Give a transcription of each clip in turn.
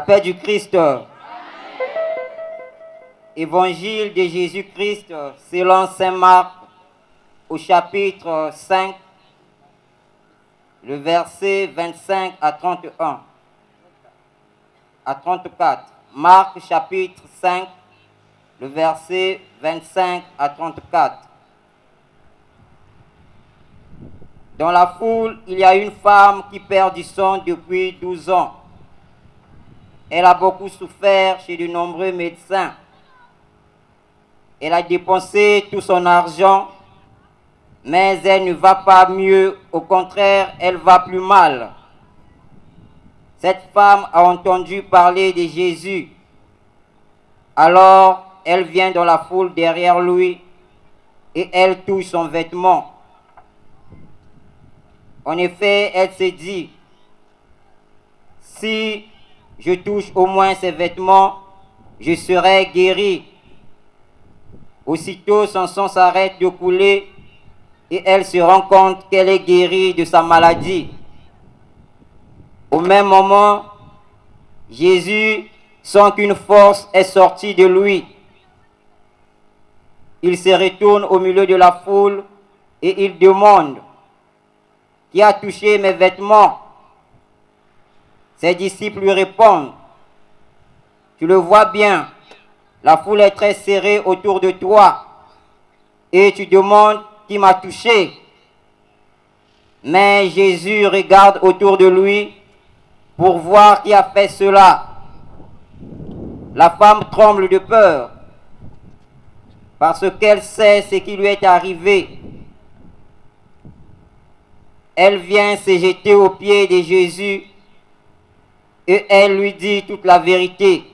paix du Christ. Évangile de Jésus-Christ selon saint Marc au chapitre 5, le verset 25 à 31. À 34. Marc chapitre 5, le verset 25 à 34. Dans la foule, il y a une femme qui perd du sang depuis 12 ans. Elle a beaucoup souffert chez de nombreux médecins. Elle a dépensé tout son argent, mais elle ne va pas mieux. Au contraire, elle va plus mal. Cette femme a entendu parler de Jésus. Alors, elle vient dans la foule derrière lui et elle touche son vêtement. En effet, elle se dit, si je touche au moins ses vêtements, je serai guérie. Aussitôt, son sang s'arrête de couler et elle se rend compte qu'elle est guérie de sa maladie. Au même moment, Jésus sent qu'une force est sortie de lui. Il se retourne au milieu de la foule et il demande, qui a touché mes vêtements? Ses disciples lui répondent, tu le vois bien, la foule est très serrée autour de toi et tu demandes qui m'a touché. Mais Jésus regarde autour de lui pour voir qui a fait cela. La femme tremble de peur parce qu'elle sait ce qui lui est arrivé. Elle vient se jeter aux pieds de Jésus et elle lui dit toute la vérité.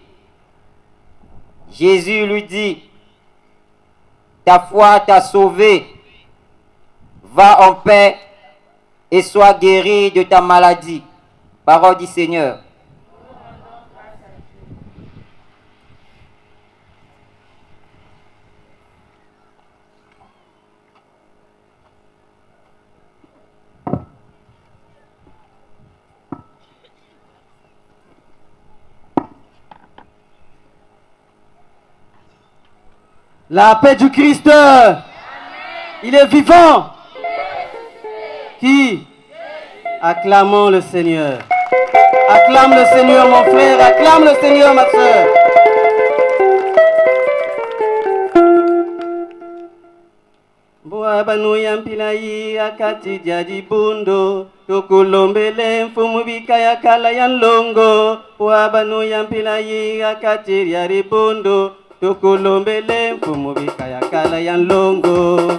Jésus lui dit, ta foi t'a sauvé, va en paix et sois guéri de ta maladie. Parole du Seigneur. La paix du Christ. Il est vivant. Qui? Acclamons le Seigneur. Acclame le Seigneur, mon frère. Acclame le Seigneur, ma soeur. Boabanu yampilai akati jadi bundo tukulombele mfumubika ya kala ya longo. Boabanu yampilai akati jadi bundo tukulombele mfumubika ya kala ya longo.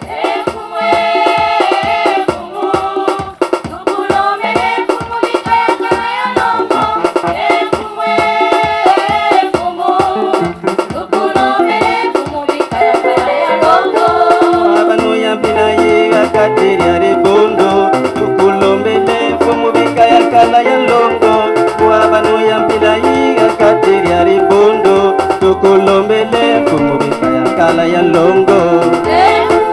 Tukulombele kumubika ya kala ya longo. Tukulombele,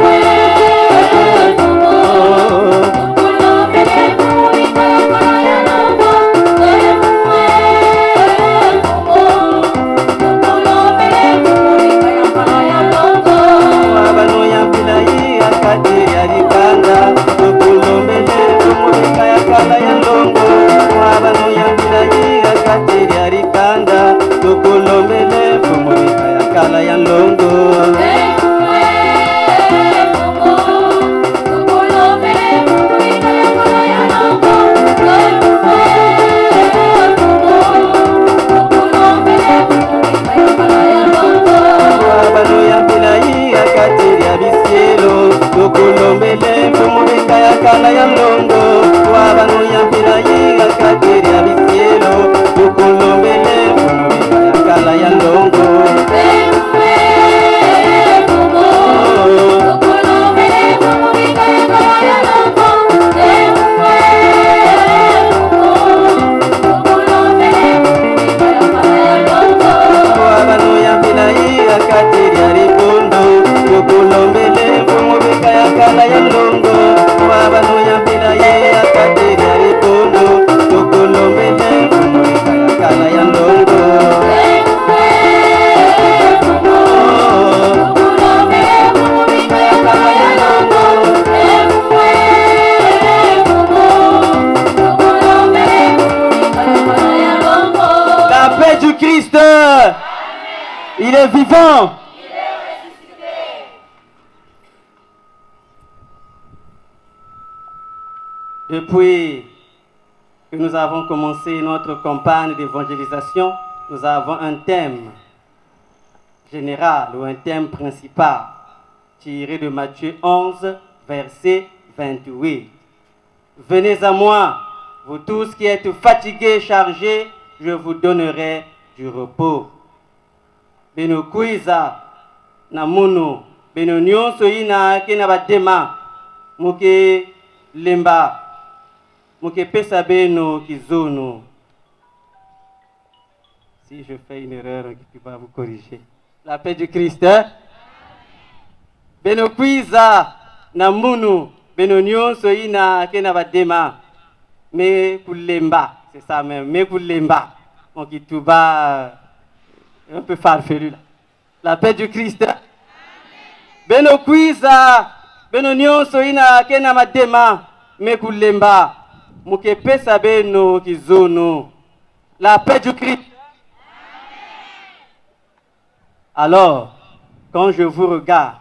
vivant. Depuis que nous avons commencé notre campagne d'évangélisation, nous avons un thème général ou un thème principal tiré de Matthieu 11, verset 28. Venez à moi, vous tous qui êtes fatigués, chargés, je vous donnerai du repos. Beno kuiza na munu, beno nyonso ina kena badema, muke lemba, muke pesa beno kizono. Si je fais une erreur, qui va vous corriger. La paix du Christ. Beno kuiza na munu, beno nyonso ina kena badema, me kulemba, c'est ça même, me kulemba. Donc il tout bas un peu farfelu là. La paix du Christ. Beno kuiza, beno nyonso ina kena madema, me kulemba, muke pesa beno kizono. La paix du Christ. Alors, quand je vous regarde,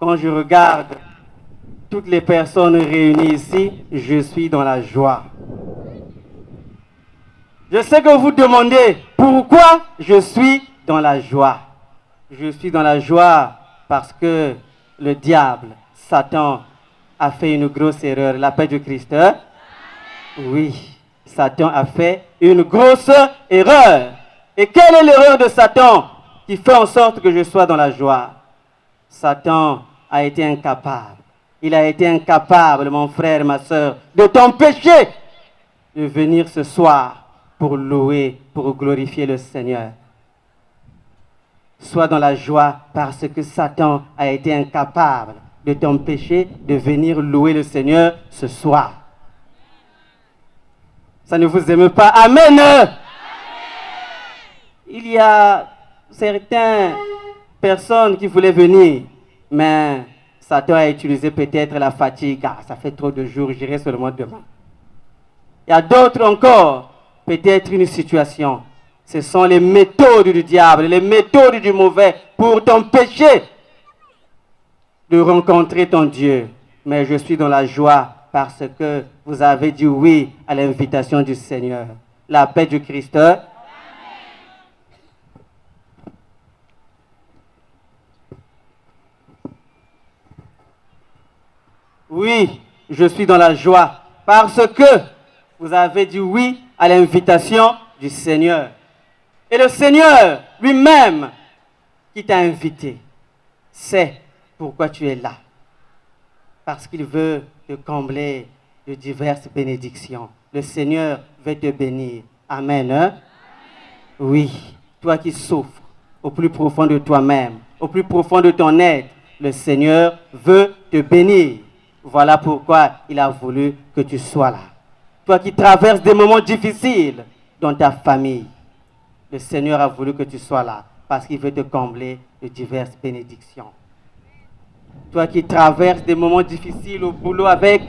quand je regarde toutes les personnes réunies ici, je suis dans la joie. Je sais que vous demandez pourquoi je suis dans la joie. Je suis dans la joie parce que le diable, Satan, a fait une grosse erreur. La paix du Christ. Oui, Satan a fait une grosse erreur. Et quelle est l'erreur de Satan qui fait en sorte que je sois dans la joie? Satan a été incapable. Il a été incapable, mon frère, ma soeur, de t'empêcher de venir ce soir pour louer, pour glorifier le Seigneur. Sois dans la joie parce que Satan a été incapable de t'empêcher de venir louer le Seigneur ce soir. Ça ne vous aime pas? Amen. Il y a certaines personnes qui voulaient venir, mais Satan a utilisé peut-être la fatigue. Ah, ça fait trop de jours, j'irai seulement demain. Il y a d'autres encore, peut-être une situation. Ce sont les méthodes du diable, les méthodes du mauvais pour t'empêcher de rencontrer ton Dieu. Mais je suis dans la joie parce que vous avez dit oui à l'invitation du Seigneur. La paix du Christ. Oui, je suis dans la joie parce que vous avez dit oui à l'invitation du Seigneur. Et le Seigneur lui-même qui t'a invité sait pourquoi tu es là. Parce qu'il veut te combler de diverses bénédictions. Le Seigneur veut te bénir. Amen. Hein? Oui, toi qui souffres au plus profond de toi-même, au plus profond de ton être, le Seigneur veut te bénir. Voilà pourquoi il a voulu que tu sois là. Toi qui traverses des moments difficiles dans ta famille, le Seigneur a voulu que tu sois là parce qu'il veut te combler de diverses bénédictions. Toi qui traverses des moments difficiles au boulot avec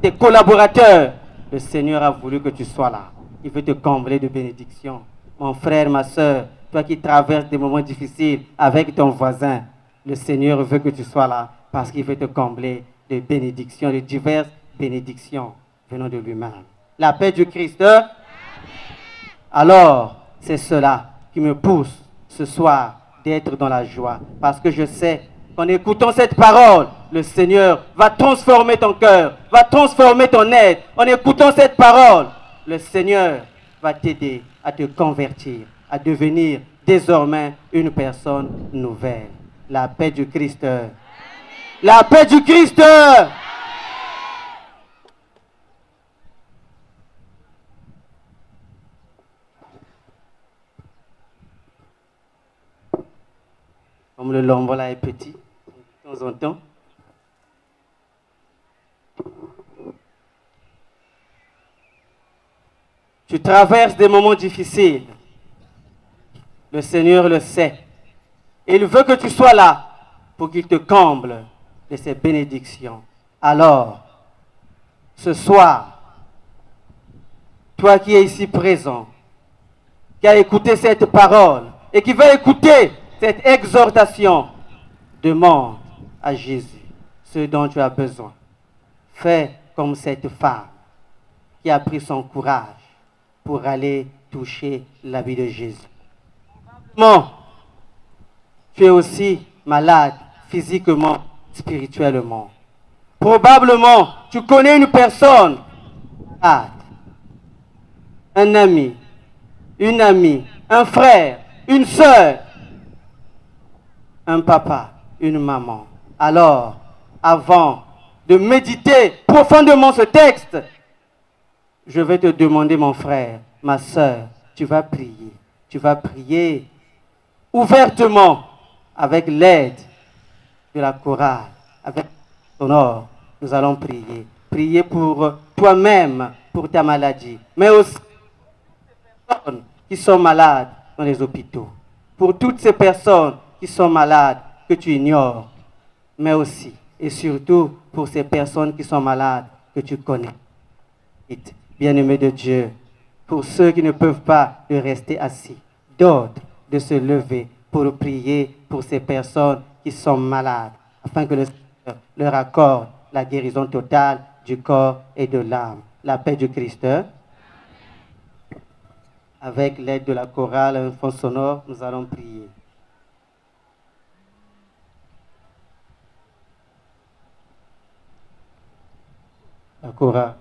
tes collaborateurs, le Seigneur a voulu que tu sois là. Il veut te combler de bénédictions. Mon frère, ma soeur, toi qui traverses des moments difficiles avec ton voisin, le Seigneur veut que tu sois là parce qu'il veut te combler de bénédictions, de diverses bénédictions venant de lui-même. La paix du Christ. Alors, c'est cela qui me pousse ce soir d'être dans la joie. Parce que je sais qu'en écoutant cette parole, le Seigneur va transformer ton cœur, va transformer ton être. En écoutant cette parole, le Seigneur va t'aider à te convertir, à devenir désormais une personne nouvelle. La paix du Christ. La paix du Christ. Comme le lombo là est petit, de temps en temps. Tu traverses des moments difficiles. Le Seigneur le sait. Et il veut que tu sois là pour qu'il te comble de ses bénédictions. Alors, ce soir, toi qui es ici présent, qui as écouté cette parole et qui va écouter cette exhortation demande à Jésus ce dont tu as besoin. Fais comme cette femme qui a pris son courage pour aller toucher l'habit de Jésus. Probablement, tu es aussi malade physiquement, spirituellement. Probablement, tu connais une personne malade, un ami, une amie, un frère, une sœur, un papa, une maman. Alors, avant de méditer profondément ce texte, je vais te demander, mon frère, ma sœur, tu vas prier. Tu vas prier ouvertement avec l'aide de la chorale, avec ton or. Nous allons prier. Prier pour toi-même, pour ta maladie, mais aussi pour les personnes qui sont malades dans les hôpitaux. Pour toutes ces personnes qui sont malades que tu ignores, mais aussi et surtout pour ces personnes qui sont malades que tu connais. Bien-aimés de Dieu, pour ceux qui ne peuvent pas de rester assis, d'autres de se lever pour prier pour ces personnes qui sont malades, afin que le Seigneur leur accorde la guérison totale du corps et de l'âme. La paix du Christ. Avec l'aide de la chorale, un fond sonore, nous allons prier. La chorale.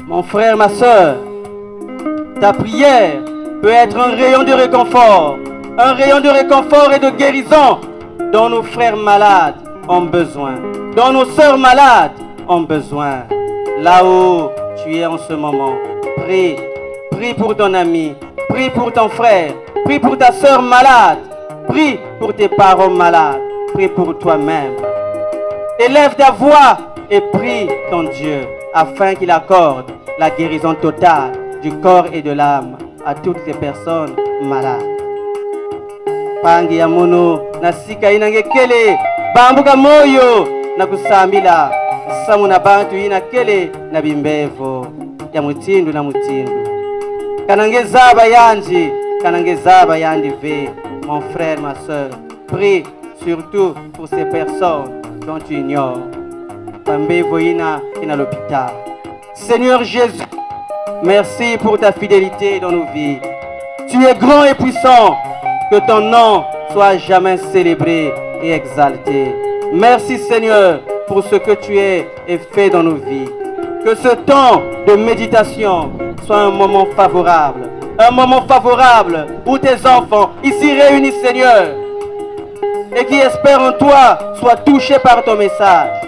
Mon frère, ma soeur, ta prière peut être un rayon de réconfort et de guérison dont nos frères malades ont besoin, dont nos sœurs malades ont besoin. Là où tu es en ce moment, prie, prie pour ton ami, prie pour ton frère, prie pour ta sœur malade, prie pour tes parents malades, prie pour toi-même. Élève ta voix et prie ton Dieu afin qu'il accorde la guérison totale du corps et de l'âme à toutes ces personnes malades. Pangi ya mono nasika inangekele bambuka moyo na kusambila samu na bantu inakele na bimbevo ya mutindu na mutindu kanangezaba yandi ve. Mon frère, ma soeur, prie surtout pour ces personnes dont tu ignores. Bambevo ina l'hôpital. Seigneur Jésus, merci pour ta fidélité dans nos vies. Tu es grand et puissant, que ton nom soit jamais célébré et exalté. Merci Seigneur pour ce que tu es et fais dans nos vies. Que ce temps de méditation soit un moment favorable où tes enfants ici réunis Seigneur et qui espèrent en toi soient touchés par ton message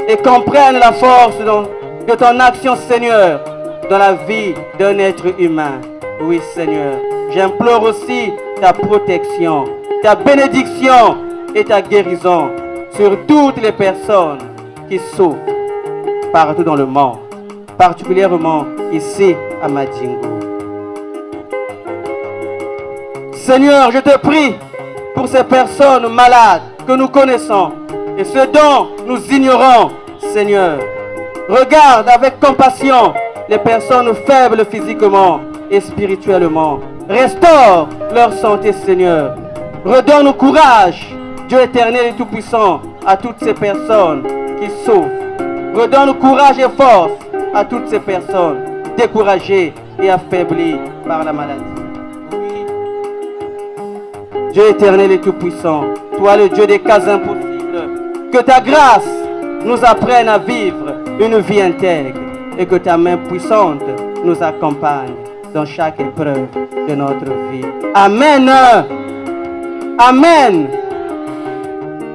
et comprennent la force de ton action Seigneur dans la vie d'un être humain. Oui Seigneur, j'implore aussi ta protection, ta bénédiction et ta guérison sur toutes les personnes qui souffrent partout dans le monde, particulièrement ici à Madingo. Seigneur, je te prie pour ces personnes malades que nous connaissons et ceux dont nous ignorons, Seigneur. Regarde avec compassion les personnes faibles physiquement et spirituellement. Restaure leur santé, Seigneur. Redonne courage, Dieu éternel et tout-puissant, à toutes ces personnes qui souffrent. Redonne courage et force à toutes ces personnes découragées et affaiblies par la maladie. Dieu éternel et tout-puissant, toi le Dieu des cas impossibles, que ta grâce nous apprenne à vivre une vie intègre et que ta main puissante nous accompagne dans chaque épreuve de notre vie. Amen. Amen.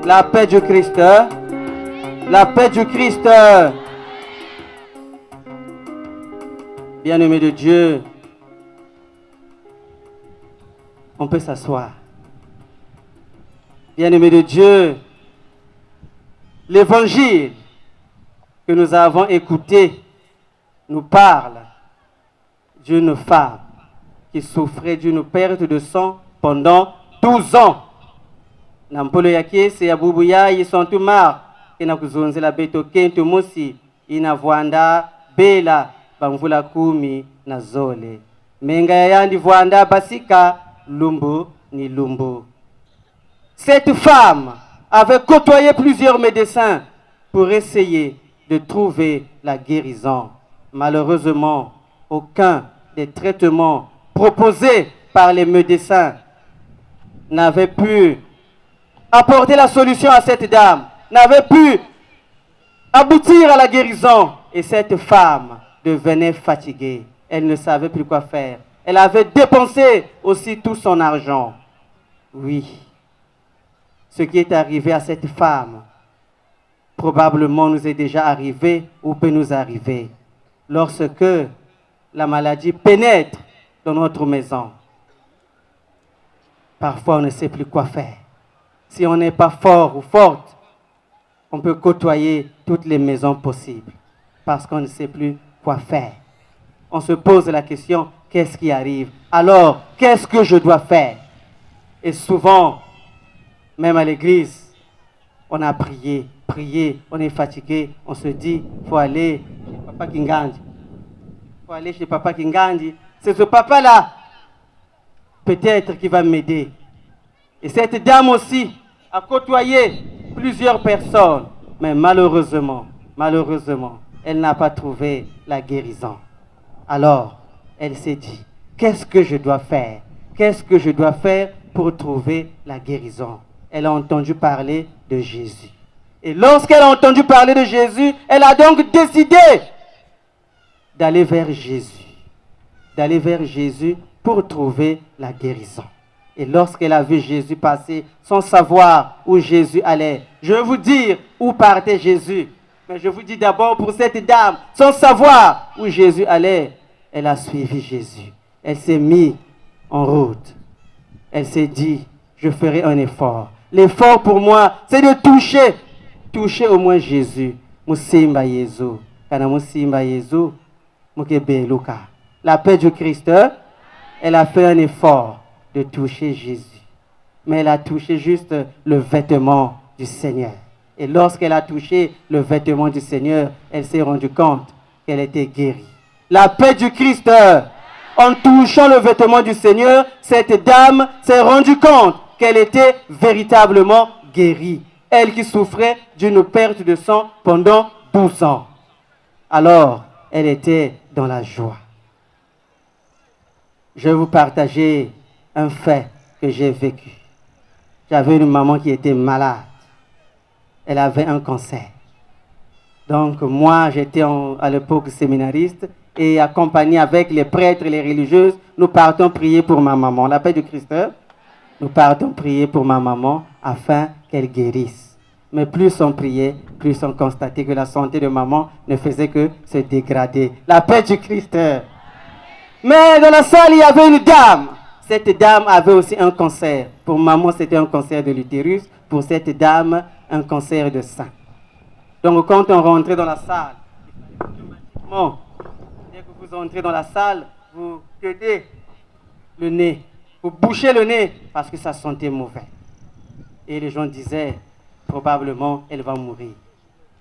La paix du Christ. La paix du Christ. Bien-aimés de Dieu, on peut s'asseoir. Bien-aimés de Dieu, l'évangile que nous avons écouté nous parle d'une femme qui souffrait d'une perte de sang pendant 12 ans. na mpolo ya kiese ya bubu ya yisontu mar kena kuzonzela beto kento mosi ina vwanda bela bamvula 10 na zole menga ya yandi vwanda basika lumbu ni lumbu. Cette femme avait côtoyé plusieurs médecins pour essayer de trouver la guérison. Malheureusement, aucun des traitements proposés par les médecins n'avait pu apporter la solution à cette dame, n'avait pu aboutir à la guérison. Et cette femme devenait fatiguée. Elle ne savait plus quoi faire. Elle avait dépensé aussi tout son argent. Oui, ce qui est arrivé à cette femme, probablement nous est déjà arrivé ou peut nous arriver. Lorsque la maladie pénètre dans notre maison, parfois on ne sait plus quoi faire. Si on n'est pas fort ou forte, on peut côtoyer toutes les maisons possibles parce qu'on ne sait plus quoi faire. On se pose la question, qu'est-ce qui arrive? Alors, qu'est-ce que je dois faire? Et souvent, même à l'église, on a prié, on est fatigué, on se dit, il faut aller chez Papa Kingandi. Il faut aller chez Papa Kingandi. C'est ce papa-là, peut-être, qui va m'aider. Et cette dame aussi a côtoyé plusieurs personnes, mais malheureusement, elle n'a pas trouvé la guérison. Alors, elle s'est dit, qu'est-ce que je dois faire? Qu'est-ce que je dois faire pour trouver la guérison? Elle a entendu parler de Jésus. Et lorsqu'elle a entendu parler de Jésus, elle a donc décidé d'aller vers Jésus. D'aller vers Jésus pour trouver la guérison. Et lorsqu'elle a vu Jésus passer sans savoir où Jésus allait, je vais vous dire où partait Jésus. Mais je vous dis d'abord pour cette dame, sans savoir où Jésus allait, elle a suivi Jésus. Elle s'est mise en route. Elle s'est dit, je ferai un effort. L'effort pour moi, c'est de toucher au moins Jésus. Musimba Yesu. Kana musimba Yesu. Mukebeluka. La paix du Christ, elle a fait un effort de toucher Jésus. Mais elle a touché juste le vêtement du Seigneur. Et lorsqu'elle a touché le vêtement du Seigneur, elle s'est rendue compte qu'elle était guérie. La paix du Christ, en touchant le vêtement du Seigneur, cette dame s'est rendue compte qu'elle était véritablement guérie. Elle qui souffrait d'une perte de sang pendant 12 ans. Alors, elle était dans la joie. Je vais vous partager un fait que j'ai vécu. J'avais une maman qui était malade. Elle avait un cancer. Donc moi, j'étais à l'époque séminariste et accompagné avec les prêtres et les religieuses, nous partons prier pour ma maman. La paix du Christ, nous partons prier pour ma maman afin qu'elle guérisse. Mais plus on priait, plus on constatait que la santé de maman ne faisait que se dégrader. La paix du Christ. Mais dans la salle, il y avait une dame. Cette dame avait aussi un cancer. Pour maman, c'était un cancer de l'utérus. Pour cette dame, un cancer de sein. Donc quand on rentrait dans la salle, automatiquement, dès que vous entrez dans la salle, vous tenez le nez, vous bouchez le nez parce que ça sentait mauvais. Et les gens disaient, probablement, elle va mourir.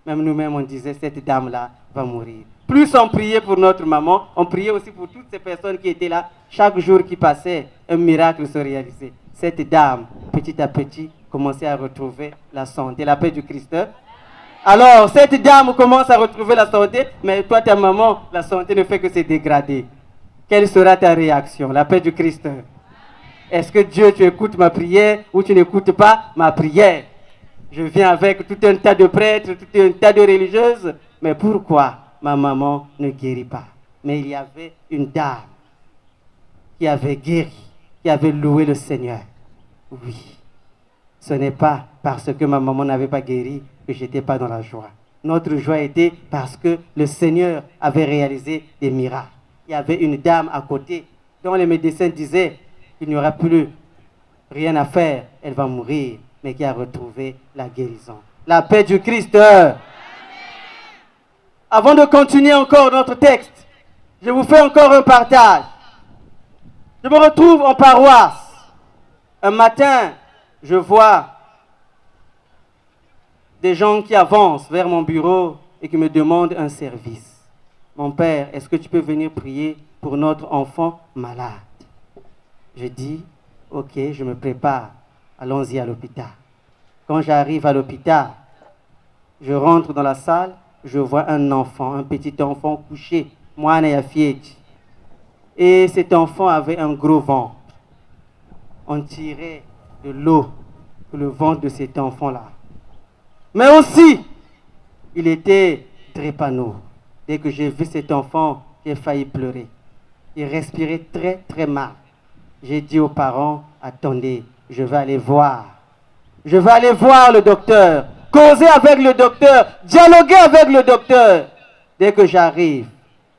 Même nous-mêmes, on disait, cette dame-là va mourir. Plus on priait pour notre maman, on priait aussi pour toutes ces personnes qui étaient là. Chaque jour qui passait, un miracle se réalisait. Cette dame, petit à petit, commençait à retrouver la santé, la paix du Christ. Alors, cette dame commence à retrouver la santé, mais toi, ta maman, la santé ne fait que se dégrader. Quelle sera ta réaction? La paix du Christ. Est-ce que Dieu, tu écoutes ma prière ou tu n'écoutes pas ma prière? Je viens avec tout un tas de prêtres, tout un tas de religieuses, mais pourquoi ma maman ne guérit pas? Mais il y avait une dame qui avait guéri, qui avait loué le Seigneur. Oui, ce n'est pas parce que ma maman n'avait pas guéri que je n'étais pas dans la joie. Notre joie était parce que le Seigneur avait réalisé des miracles. Il y avait une dame à côté dont les médecins disaient qu'il n'y aura plus rien à faire, elle va mourir, mais qui a retrouvé la guérison. La paix du Christ. Avant de continuer encore notre texte, je vous fais encore un partage. Je me retrouve en paroisse. Un matin, je vois des gens qui avancent vers mon bureau et qui me demandent un service. Mon père, est-ce que tu peux venir prier pour notre enfant malade? Je dis, ok, je me prépare. Allons-y à l'hôpital. Quand j'arrive à l'hôpital, je rentre dans la salle, je vois un enfant, un petit enfant couché. Moi, et cet enfant avait un gros ventre. On tirait de l'eau sur le ventre de cet enfant-là. Mais aussi, il était drépano. Dès que j'ai vu cet enfant, j'ai failli pleurer. Il respirait très, très mal. J'ai dit aux parents, attendez, je vais aller voir. Je vais aller voir le docteur, causer avec le docteur, dialoguer avec le docteur. Dès que j'arrive,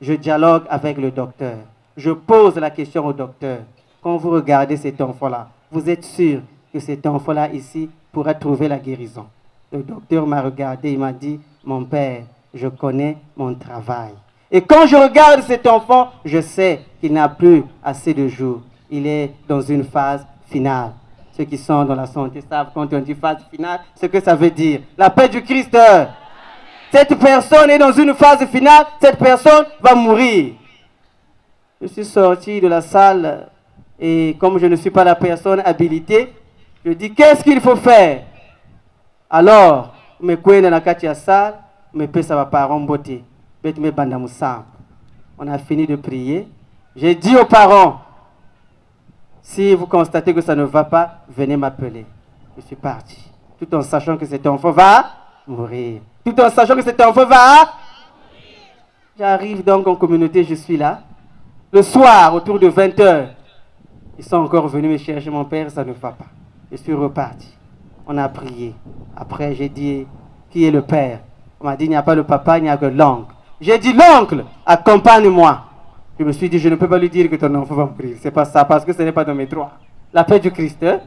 je dialogue avec le docteur. Je pose la question au docteur. Quand vous regardez cet enfant-là, vous êtes sûr que cet enfant-là ici pourra trouver la guérison? Le docteur m'a regardé, il m'a dit, mon père, je connais mon travail. Et quand je regarde cet enfant, je sais qu'il n'a plus assez de jours. Il est dans une phase finale. Ceux qui sont dans la santé savent quand on dit phase finale, ce que ça veut dire. La paix du Christ. Cette personne est dans une phase finale, cette personne va mourir. Je suis sorti de la salle et comme je ne suis pas la personne habilitée, je dis qu'est-ce qu'il faut faire? Alors, me kwenda na kati ya salle, me pesa ba parents beauté, bet me banda musam. On a fini de prier. J'ai dit aux parents, si vous constatez que ça ne va pas, venez m'appeler. Je suis parti, tout en sachant que cet enfant va mourir. Tout en sachant que cet enfant va. J'arrive donc en communauté, je suis là. Le soir, autour de 20h, ils sont encore venus me chercher, mon père, ça ne va pas. Je suis reparti. On a prié. Après, j'ai dit, qui est le père? On m'a dit, il n'y a pas le papa, il n'y a que l'oncle. J'ai dit, l'oncle, accompagne-moi. Je me suis dit, je ne peux pas lui dire que ton enfant va mourir. C'est pas ça, parce que ce n'est pas dans mes droits. La paix du Christ. Hein?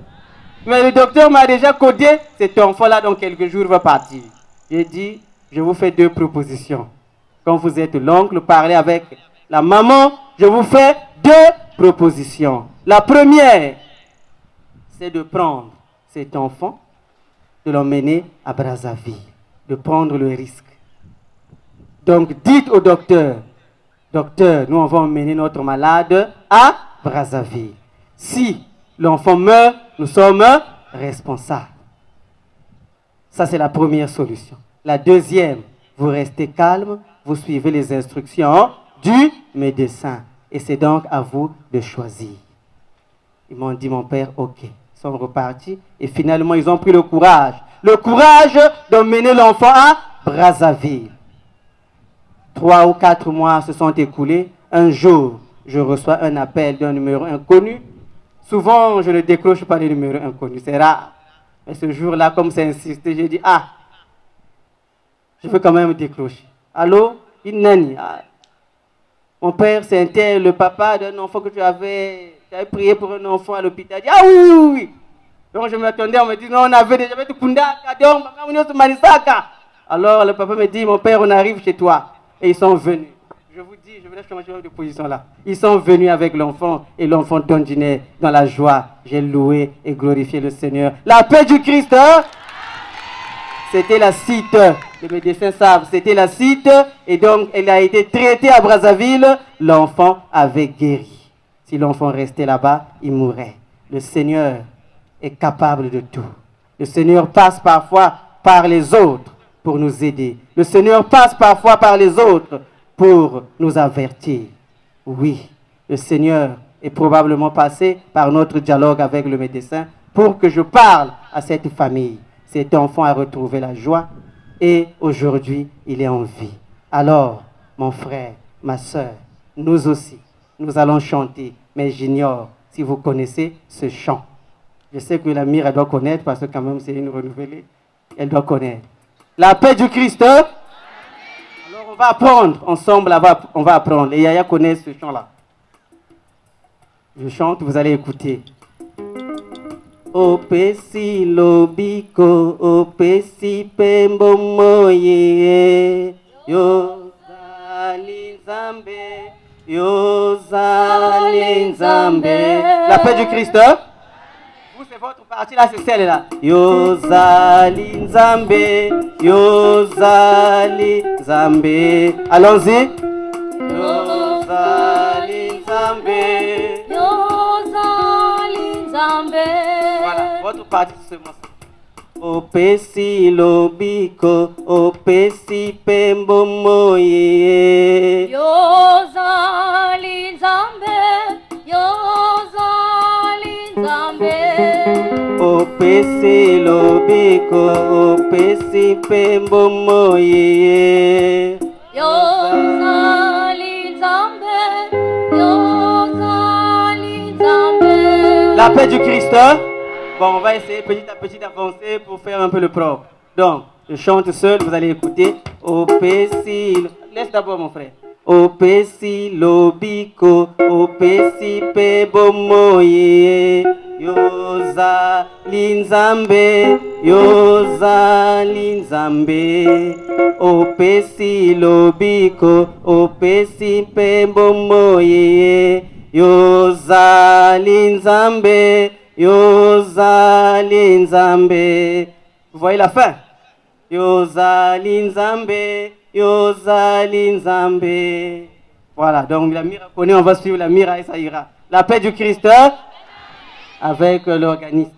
Mais le docteur m'a déjà codé, cet enfant-là, dans quelques jours, va partir. J'ai dit, je vous fais 2 propositions. Quand vous êtes l'oncle, parlez avec la maman, je vous fais 2 propositions. La première, c'est de prendre cet enfant, de l'emmener à Brazzaville, de prendre le risque. Donc dites au docteur, docteur, nous on va emmener notre malade à Brazzaville. Si l'enfant meurt, nous sommes responsables. Ça c'est la première solution. La deuxième, vous restez calme, vous suivez les instructions du médecin. Et c'est donc à vous de choisir. Ils m'ont dit, mon père, ok. Ils sont repartis et finalement ils ont pris le courage d'emmener l'enfant à Brazzaville. 3 ou 4 mois se sont écoulés. Un jour, je reçois un appel d'un numéro inconnu. Souvent, je ne décroche pas les numéros inconnus, c'est rare. Mais ce jour-là, comme c'est insisté, j'ai dit, ah, je veux quand même décrocher. Allô, Inani. Mon père, c'est un tel, le papa d'un enfant que tu avais prié pour un enfant à l'hôpital. Il dit, ah oui, oui, oui. Donc je m'attendais, on me dit, non, on avait déjà fait Kundaka, donc, alors le papa me dit, mon père, on arrive chez toi. Et ils sont venus. Je vous dis, je vais changer de position là. Ils sont venus avec l'enfant et l'enfant dondiné dans la joie. J'ai loué et glorifié le Seigneur. La paix du Christ, hein? C'était la cite, les médecins savent, c'était la cite, et donc elle a été traitée à Brazzaville, l'enfant avait guéri. Si l'enfant restait là-bas, il mourrait. Le Seigneur est capable de tout. Le Seigneur passe parfois par les autres pour nous aider. Le Seigneur passe parfois par les autres pour nous avertir. Oui, le Seigneur est probablement passé par notre dialogue avec le médecin pour que je parle à cette famille. Cet enfant a retrouvé la joie et aujourd'hui, il est en vie. Alors, mon frère, ma soeur, nous aussi, nous allons chanter, mais j'ignore si vous connaissez ce chant. Je sais que la mire, elle doit connaître parce que quand même c'est une renouvelée. Elle doit connaître. La paix du Christ. Alors on va apprendre ensemble, on va apprendre. Et Yaya connaît ce chant-là. Je chante, vous allez écouter. Opesi lobiko, opesi pembo moye, yozali nzambe, yozali nzambe. La paix du Christ. Vous c'est votre partie là, c'est celle-là. Yozali Nzambe, Yozali Nzambe. Allons-y. Yozali Nzambe, Yozali Nzambe. Voilà, votre partie c'est seulement ça. Opesi lobiko, opesi pembo moye. Yozali Nzambe, Yozali Nzambe. Opesi lobiko, opesi pembo moye. Yozali Nzambe, Yozali Nzambe. La paix du Christ. Bon, on va essayer petit à petit d'avancer pour faire un peu le propre. Donc, je chante seul, vous allez écouter. Opesi, laisse d'abord mon frère. Opesi lobiko, opesi pebo moye. Yoza linzambe, yoza linzambe. Opesi lobiko, opesi pebo moye. Yoza linzambe. Yozali Nzambe. Vous voyez la fin? Yozali Nzambe, Yozali Nzambe. Voilà, donc la mira connaît, on va suivre la mira et ça ira. La paix du Christ avec l'organisme.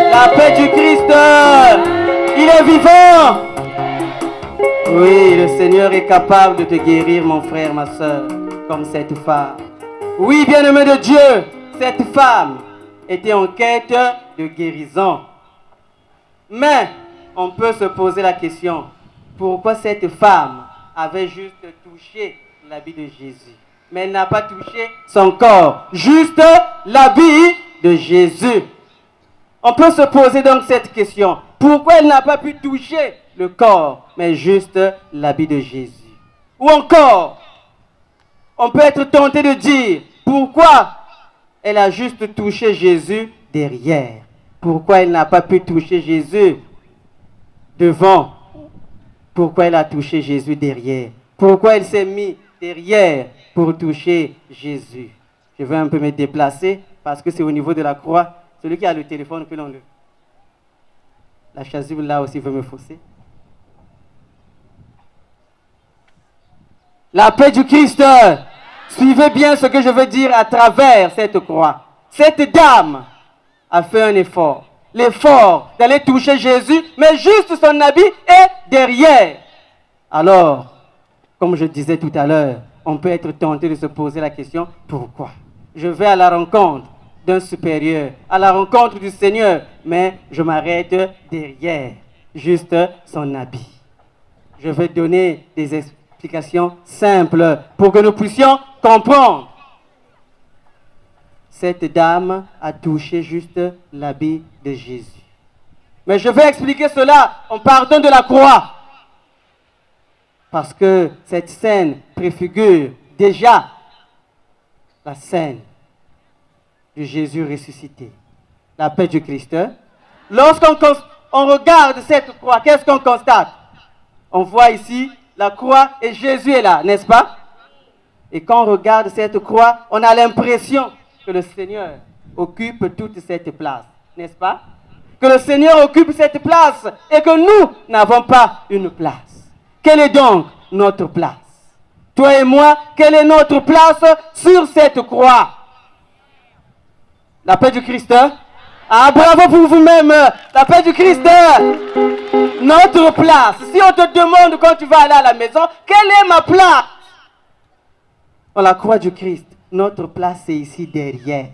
La paix du Christ, il est vivant. Oui, le Seigneur est capable de te guérir, mon frère, ma soeur, comme cette femme. Oui, bien-aimé de Dieu, cette femme était en quête de guérison. Mais on peut se poser la question, pourquoi cette femme avait juste touché l'habit de Jésus, mais elle n'a pas touché son corps, juste l'habit de Jésus? On peut se poser donc cette question, pourquoi elle n'a pas pu toucher le corps, mais juste l'habit de Jésus? Ou encore, on peut être tenté de dire, pourquoi elle a juste touché Jésus derrière? Pourquoi elle n'a pas pu toucher Jésus devant? Pourquoi elle a touché Jésus derrière? Pourquoi elle s'est mis derrière pour toucher Jésus. Je vais un peu me déplacer parce que c'est au niveau de la croix. Celui qui a le téléphone, que l'on le... La chasuble là aussi veut me fausser. La paix du Christ. Suivez bien ce que je veux dire à travers cette croix. Cette dame a fait un effort. L'effort d'aller toucher Jésus, mais juste son habit est derrière. Alors, comme je disais tout à l'heure, on peut être tenté de se poser la question, pourquoi? Je vais à la rencontre d'un supérieur, à la rencontre du Seigneur, mais je m'arrête derrière, juste son habit. Je vais donner des explications simples pour que nous puissions comprendre. Cette dame a touché juste l'habit de Jésus. Mais je vais expliquer cela en partant de la croix. Parce que cette scène préfigure déjà la scène de Jésus ressuscité. La paix du Christ. Lorsqu'on regarde cette croix, qu'est-ce qu'on constate? On voit ici la croix et Jésus est là, n'est-ce pas? Et quand on regarde cette croix, on a l'impression que le Seigneur occupe toute cette place, n'est-ce pas? Que le Seigneur occupe cette place et que nous n'avons pas une place. Quelle est donc notre place? Toi et moi, quelle est notre place sur cette croix? La paix du Christ. Ah, bravo pour vous-même. La paix du Christ. Notre place. Si on te demande quand tu vas aller à la maison, quelle est ma place? Dans la croix du Christ, notre place est ici derrière.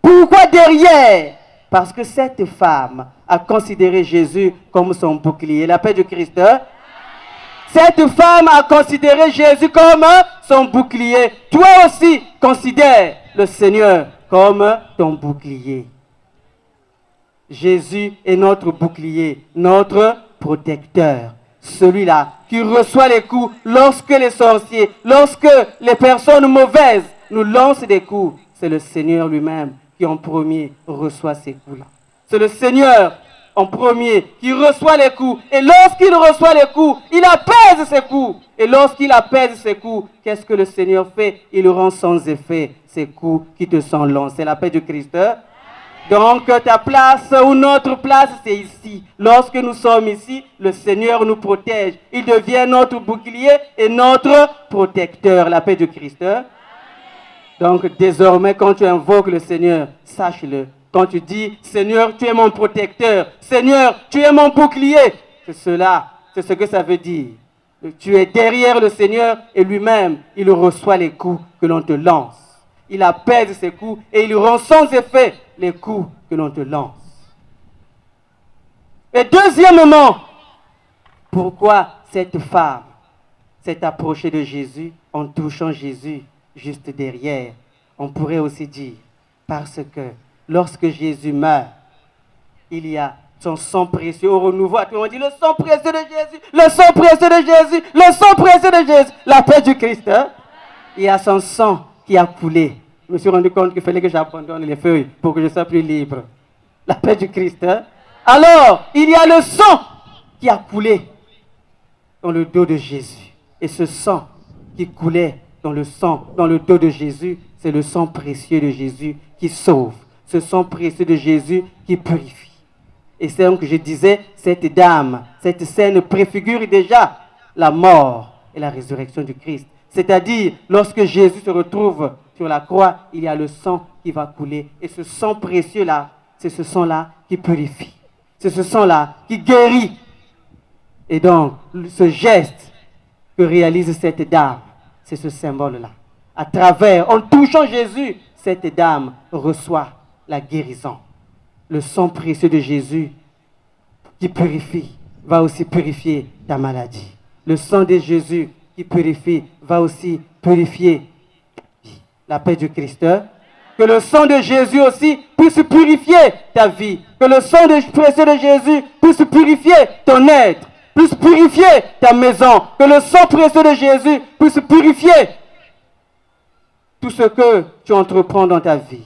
Pourquoi derrière? Parce que cette femme a considéré Jésus comme son bouclier. La paix du Christ. Cette femme a considéré Jésus comme son bouclier. Toi aussi, considère le Seigneur comme ton bouclier. Jésus est notre bouclier, notre protecteur. Celui-là qui reçoit les coups lorsque les sorciers, lorsque les personnes mauvaises nous lancent des coups. C'est le Seigneur lui-même qui en premier reçoit ces coups-là. C'est le Seigneur en premier qui reçoit les coups. Et lorsqu'il reçoit les coups, il apaise ses coups. Et lorsqu'il apaise ses coups, qu'est-ce que le Seigneur fait? Il rend sans effet ces coups qui te sont lancés. C'est la paix du Christ. Donc ta place ou notre place, c'est ici. Lorsque nous sommes ici, le Seigneur nous protège. Il devient notre bouclier et notre protecteur. La paix du Christ. Donc désormais, quand tu invoques le Seigneur, sache-le. Quand tu dis, Seigneur, tu es mon protecteur. Seigneur, tu es mon bouclier. C'est cela, c'est ce que ça veut dire. Tu es derrière le Seigneur et lui-même, il reçoit les coups que l'on te lance. Il apaise ses coups et il rend sans effet les coups que l'on te lance. Et deuxièmement, pourquoi cette femme s'est approchée de Jésus en touchant Jésus juste derrière? On pourrait aussi dire, parce que lorsque Jésus meurt, il y a son sang précieux au renouveau. Tout le monde dit le sang précieux de Jésus, le sang précieux de Jésus, le sang précieux de Jésus. La paix du Christ. Il y a son sang qui a coulé. Je me suis rendu compte qu'il fallait que j'abandonne les feuilles pour que je sois plus libre. La paix du Christ. Alors, il y a le sang qui a coulé dans le dos de Jésus. Et ce sang qui coulait dans le dos de Jésus, c'est le sang précieux de Jésus qui sauve. Ce sang précieux de Jésus qui purifie. Et c'est donc que je disais, cette dame, cette scène préfigure déjà la mort et la résurrection du Christ. C'est-à-dire, lorsque Jésus se retrouve sur la croix, il y a le sang qui va couler. Et ce sang précieux-là, c'est ce sang-là qui purifie. C'est ce sang-là qui guérit. Et donc, ce geste que réalise cette dame, c'est ce symbole-là. À travers, en touchant Jésus, cette dame reçoit la guérison. Le sang précieux de Jésus qui purifie va aussi purifier ta maladie. Le sang de Jésus qui purifie va aussi purifier la paix du Christ. Que le sang de Jésus aussi puisse purifier ta vie. Que le sang précieux de Jésus puisse purifier ton être, puisse purifier ta maison. Que le sang précieux de Jésus puisse purifier tout ce que tu entreprends dans ta vie.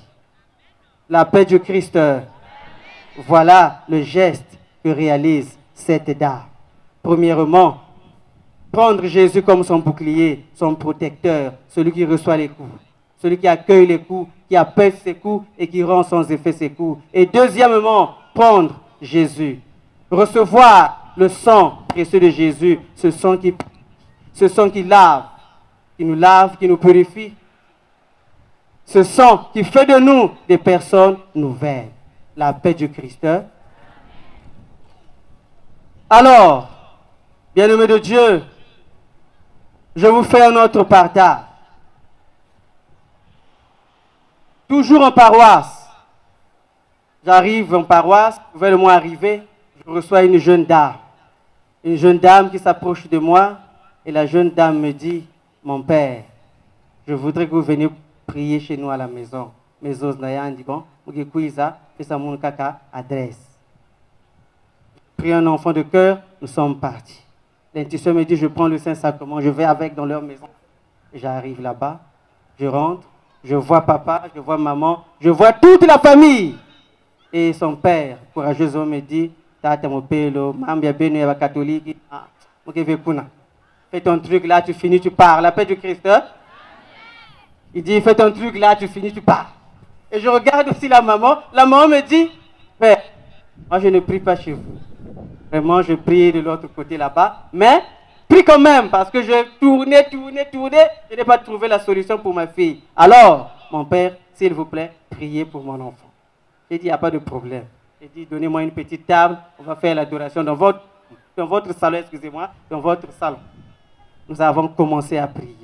La paix du Christ. Voilà le geste que réalise cette dame. Premièrement, Prendre Jésus comme son bouclier, son protecteur, celui qui reçoit les coups, celui qui accueille les coups, qui apaise ses coups et qui rend sans effet ses coups. Et deuxièmement, prendre Jésus. Recevoir le sang précieux de Jésus, ce sang qui lave, qui nous purifie. Ce sang qui fait de nous des personnes nouvelles. La paix du Christ. Alors, bien-aimés de Dieu, je vous fais un autre partage. Toujours en paroisse. J'arrive en paroisse, vers le mois arrivé, je reçois une jeune dame. Une jeune dame qui s'approche de moi et la jeune dame me dit, mon père, je voudrais que vous veniez prier chez nous à la maison. Mes os n'ayant dit bon, et ça mon caca adresse. Pris un enfant de cœur, nous sommes partis. L'intuition me dit, je prends le Saint-Sacrement, je vais avec dans leur maison. J'arrive là-bas, je rentre, je vois papa, je vois maman, je vois toute la famille. Et son père, courageusement, me dit, Tata mon père, Mambia Benu est catholique. Fais ton truc là, tu finis, tu pars. La paix du Christ. Hein? Il dit, fais ton truc là, tu finis, tu pars. Et je regarde aussi la maman. La maman me dit, père, moi je ne prie pas chez vous. Vraiment, je prie de l'autre côté là-bas. Mais, prie quand même, parce que je tournais. Je n'ai pas trouvé la solution pour ma fille. Alors, mon père, s'il vous plaît, priez pour mon enfant. J'ai dit, il n'y a pas de problème. J'ai dit, donnez-moi une petite table, on va faire l'adoration dans votre salon, excusez-moi, dans votre salon. Nous avons commencé à prier.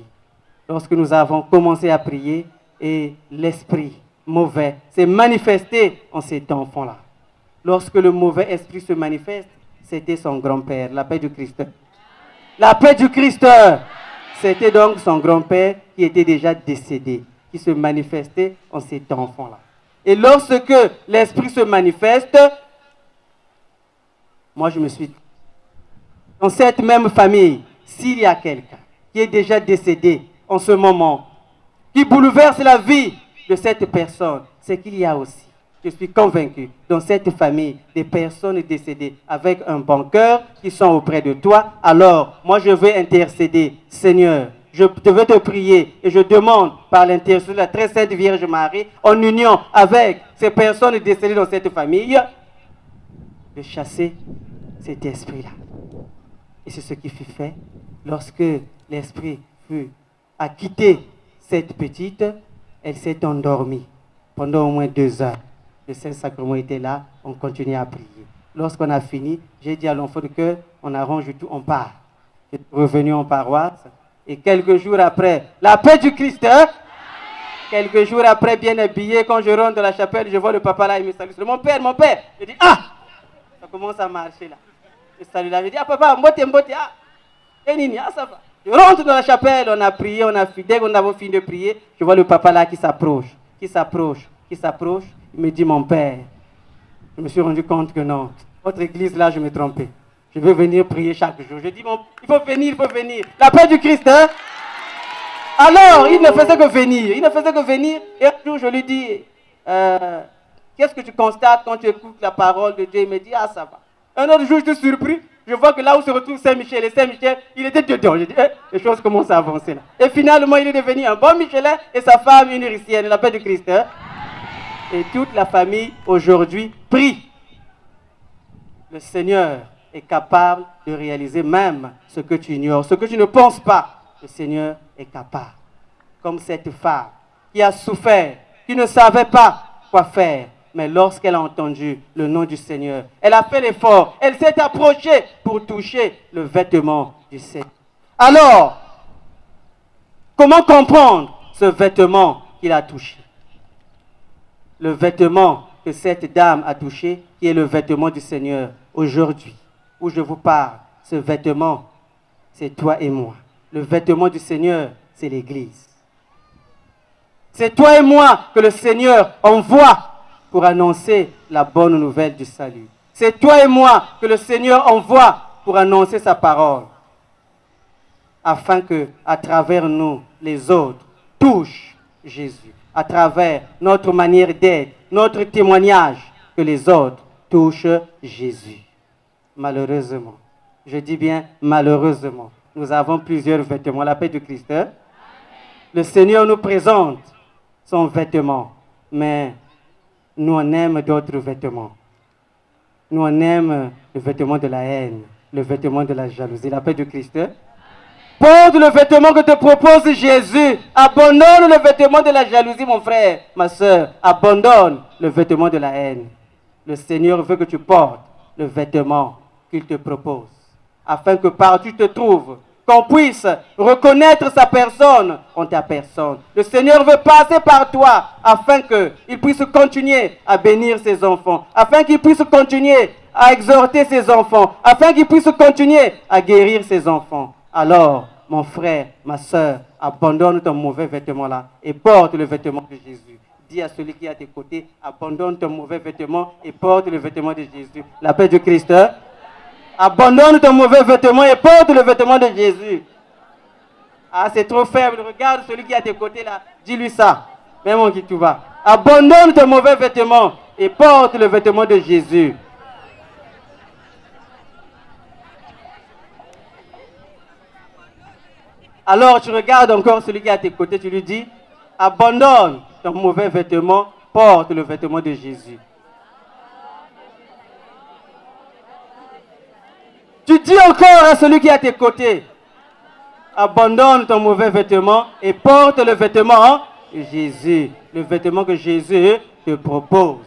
Lorsque nous avons commencé à prier, et l'esprit mauvais s'est manifesté en cet enfant-là. Lorsque le mauvais esprit se manifeste, c'était son grand-père, la paix du Christ. La paix du Christ, c'était donc son grand-père qui était déjà décédé, qui se manifestait en cet enfant-là. Et lorsque l'esprit se manifeste, moi je me suis dit, dans cette même famille, s'il y a quelqu'un qui est déjà décédé en ce moment, qui bouleverse la vie de cette personne, c'est qu'il y a aussi, je suis convaincu, dans cette famille, des personnes décédées avec un bon cœur qui sont auprès de toi. Alors, moi je veux intercéder, Seigneur. Je veux te prier et je demande par l'intercession de la très sainte Vierge Marie, en union avec ces personnes décédées dans cette famille, de chasser cet esprit-là. Et c'est ce qui fut fait lorsque l'esprit a quitté cette petite, elle s'est endormie pendant au moins 2 heures. Le Saint-Sacrement était là, on continuait à prier. Lorsqu'on a fini, j'ai dit à l'enfant de cœur, on arrange tout, on part. Je suis revenu en paroisse. Et quelques jours après, la paix du Christ, hein? Quelques jours après, bien habillé, quand je rentre dans la chapelle, je vois le papa là, il me salue. Mon père. Je dis, ah! Ça commence à marcher là. Je salue là, je dis, ah papa, mbote, ah! Et nini, ah ça va. Je rentre dans la chapelle, on a prié, dès qu'on a fini de prier, je vois le papa là qui s'approche. Il me dit, mon père, je me suis rendu compte que non, votre église là, je me trompais. Je veux venir prier chaque jour. Je dis, bon, il faut venir. La paix du Christ, hein? Alors, il ne faisait que venir. Et un jour, je lui dis, qu'est-ce que tu constates quand tu écoutes la parole de Dieu? Il me dit, ah, ça va. Un autre jour, je suis surpris. Je vois que là où se retrouve Saint-Michel, il était dedans. Je dis, les choses commencent à avancer là. Et finalement, il est devenu un bon Michelin et sa femme une héritière. La paix du Christ, hein? Et toute la famille, aujourd'hui, prie. Le Seigneur est capable de réaliser même ce que tu ignores, ce que tu ne penses pas. Le Seigneur est capable. Comme cette femme qui a souffert, qui ne savait pas quoi faire. Mais lorsqu'elle a entendu le nom du Seigneur, elle a fait l'effort. Elle s'est approchée pour toucher le vêtement du Seigneur. Alors, comment comprendre ce vêtement qu'il a touché? Le vêtement que cette dame a touché, qui est le vêtement du Seigneur. Aujourd'hui, où je vous parle, ce vêtement, c'est toi et moi. Le vêtement du Seigneur, c'est l'Église. C'est toi et moi que le Seigneur envoie pour annoncer la bonne nouvelle du salut. C'est toi et moi que le Seigneur envoie pour annoncer sa parole. Afin que, à travers nous, les autres touchent Jésus. À travers notre manière d'être, notre témoignage, que les autres touchent Jésus. Malheureusement, je dis bien malheureusement, nous avons plusieurs vêtements. La paix de Christ. Hein? Le Seigneur nous présente son vêtement, mais nous on aime d'autres vêtements. Nous on aime le vêtement de la haine, le vêtement de la jalousie. La paix de Christ. Hein? Porte le vêtement que te propose Jésus. Abandonne le vêtement de la jalousie, mon frère, ma soeur. Abandonne le vêtement de la haine. Le Seigneur veut que tu portes le vêtement qu'il te propose, afin que partout tu te trouves, qu'on puisse reconnaître sa personne en ta personne. Le Seigneur veut passer par toi, afin qu'il puisse continuer à bénir ses enfants, afin qu'il puisse continuer à exhorter ses enfants, afin qu'il puisse continuer à guérir ses enfants. Alors, mon frère, ma soeur, abandonne ton mauvais vêtement là et porte le vêtement de Jésus. Dis à celui qui est à tes côtés, abandonne ton mauvais vêtement et porte le vêtement de Jésus. La paix de Christ. Hein? Abandonne ton mauvais vêtement et porte le vêtement de Jésus. Ah, c'est trop faible. Regarde celui qui est à tes côtés là. Dis-lui ça. Même on qui tu vas. Abandonne ton mauvais vêtement et porte le vêtement de Jésus. Alors tu regardes encore celui qui est à tes côtés, tu lui dis, abandonne ton mauvais vêtement, porte le vêtement de Jésus. Tu dis encore à celui qui est à tes côtés, abandonne ton mauvais vêtement et porte le vêtement de Jésus, le vêtement que Jésus te propose.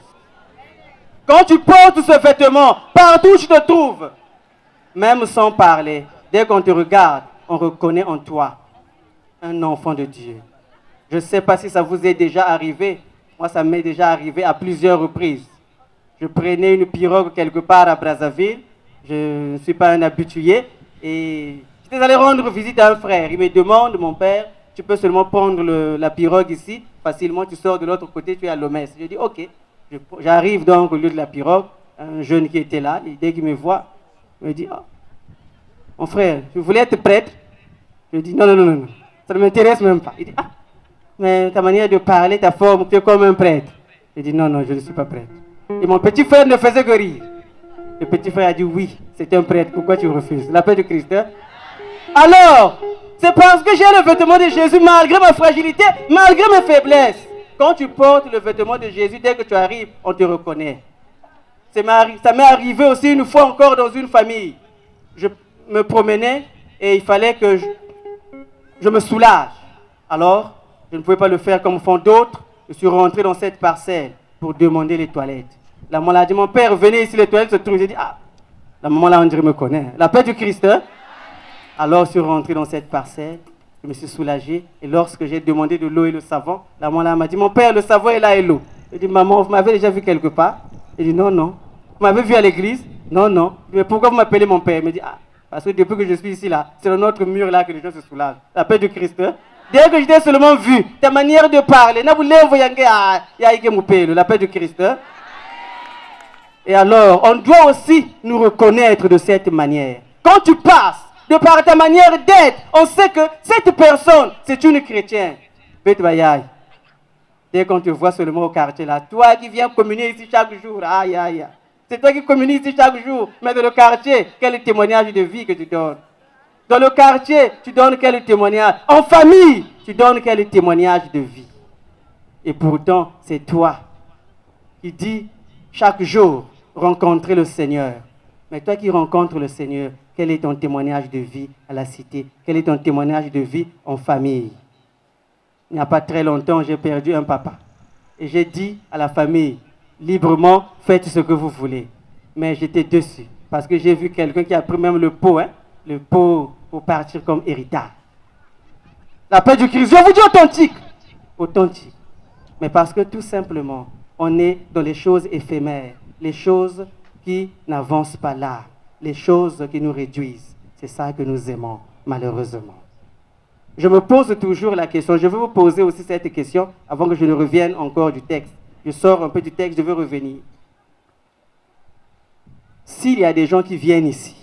Quand tu portes ce vêtement, partout où tu te trouves, même sans parler, dès qu'on te regarde, on reconnaît en toi un enfant de Dieu. Je ne sais pas si ça vous est déjà arrivé. Moi, ça m'est déjà arrivé à plusieurs reprises. Je prenais une pirogue quelque part à Brazzaville. Je ne suis pas un habitué. Et j'étais allé rendre visite à un frère. Il me demande, mon père, tu peux seulement prendre la pirogue ici. Facilement, tu sors de l'autre côté, tu es à Lomès. Je dis, ok. J'arrive donc au lieu de la pirogue. Un jeune qui était là, et dès qu'il me voit, il me dit, oh, mon frère, je voulais être prêtre. Je dis, non, non, non, non, ça ne m'intéresse même pas. Il dit, ah, mais ta manière de parler, ta forme, tu es comme un prêtre. Je dis, non, non, je ne suis pas prêtre. Et mon petit frère ne faisait que rire. Le petit frère a dit, oui, c'est un prêtre, pourquoi tu refuses? La paix de Christ. Hein? Alors, c'est parce que j'ai le vêtement de Jésus, malgré ma fragilité, malgré mes faiblesses. Quand tu portes le vêtement de Jésus, dès que tu arrives, on te reconnaît. Ça m'est arrivé aussi une fois encore dans une famille. Je me promenais et il fallait que je me soulage. Alors, je ne pouvais pas le faire comme font d'autres. Je suis rentré dans cette parcelle pour demander les toilettes. La maman a dit, mon père, venez ici, les toilettes se trouvent. J'ai dit, ah, la maman là, on dirait me connaît. La paix du Christ. Hein? Alors, je suis rentré dans cette parcelle. Je me suis soulagé. Et lorsque j'ai demandé de l'eau et le savon, la maman là m'a dit, mon père, le savon est là et l'eau. J'ai dit, maman, vous m'avez déjà vu quelque part? Elle dit, non, non. Vous m'avez vu à l'église? Non, non. Mais pourquoi vous m'appelez mon père? Elle me dit, ah, parce que depuis que je suis ici là, c'est dans notre mur là que les gens se soulagent. La paix du Christ. Hein? Dès que je t'ai seulement vu, ta manière de parler, la paix du Christ. Hein? Et alors, on doit aussi nous reconnaître de cette manière. Quand tu passes, de par ta manière d'être, on sait que cette personne, c'est une chrétienne. Dès qu'on te voit seulement au quartier là, toi qui viens communier ici chaque jour, aïe, aïe, aïe. C'est toi qui communies ici chaque jour, mais dans le quartier, quel témoignage de vie que tu donnes? Dans le quartier, tu donnes quel témoignage? En famille, tu donnes quel témoignage de vie? Et pourtant, c'est toi qui dis chaque jour rencontrer le Seigneur. Mais toi qui rencontres le Seigneur, quel est ton témoignage de vie à la cité? Quel est ton témoignage de vie en famille? Il n'y a pas très longtemps, j'ai perdu un papa. Et j'ai dit à la famille, librement, faites ce que vous voulez. Mais j'étais dessus, parce que j'ai vu quelqu'un qui a pris même le pot pour partir comme héritage. La paix du Christ, je vous dis authentique. Authentique. Mais parce que tout simplement, on est dans les choses éphémères, les choses qui n'avancent pas là, les choses qui nous réduisent. C'est ça que nous aimons, malheureusement. Je me pose toujours la question, je vais vous poser aussi cette question avant que je ne revienne encore du texte. Je sors un peu du texte, je veux revenir. S'il y a des gens qui viennent ici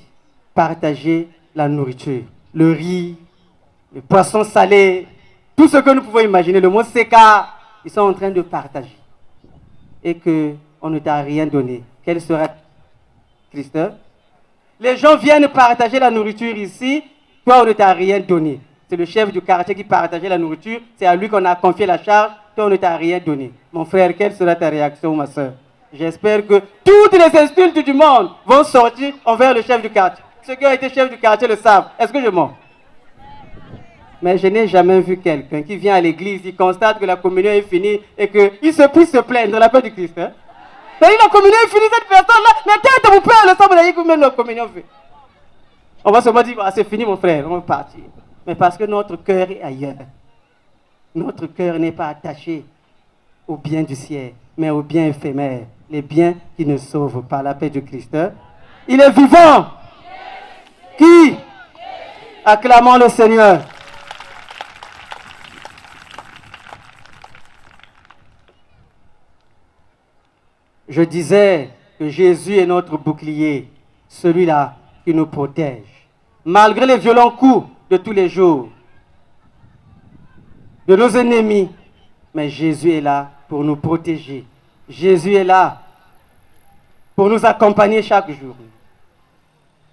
partager la nourriture, le riz, le poisson salé, tout ce que nous pouvons imaginer, le mot seka, ils sont en train de partager. Et qu'on ne t'a rien donné. Quel sera Christ? Les gens viennent partager la nourriture ici Toi, on ne t'a rien donné. C'est le chef du quartier qui partageait la nourriture. C'est à lui qu'on a confié la charge. Toi, on ne t'a rien donné. Mon frère, quelle sera ta réaction, ma soeur? J'espère que toutes les insultes du monde vont sortir envers le chef du quartier. Ceux qui ont été chefs du quartier le savent. Est-ce que je mens? Mais je n'ai jamais vu quelqu'un qui vient à l'église, il constate que la communion est finie et qu'il se puisse se plaindre de la paix du Christ. Hein? C'est-à-dire la communion est finie, cette personne-là, mais tête vous père le sang, vous avez même la communion fait. On va seulement dire, ah, c'est fini mon frère, on va partir. Mais parce que notre cœur est ailleurs. Notre cœur n'est pas attaché au bien du ciel, mais au bien éphémère, les biens qui ne sauvent pas la paix du Christ. Hein? Il est vivant. Qui? Acclamons le Seigneur. Je disais que Jésus est notre bouclier, celui-là qui nous protège. Malgré les violents coups de tous les jours, de nos ennemis, mais Jésus est là pour nous protéger. Jésus est là pour nous accompagner chaque jour.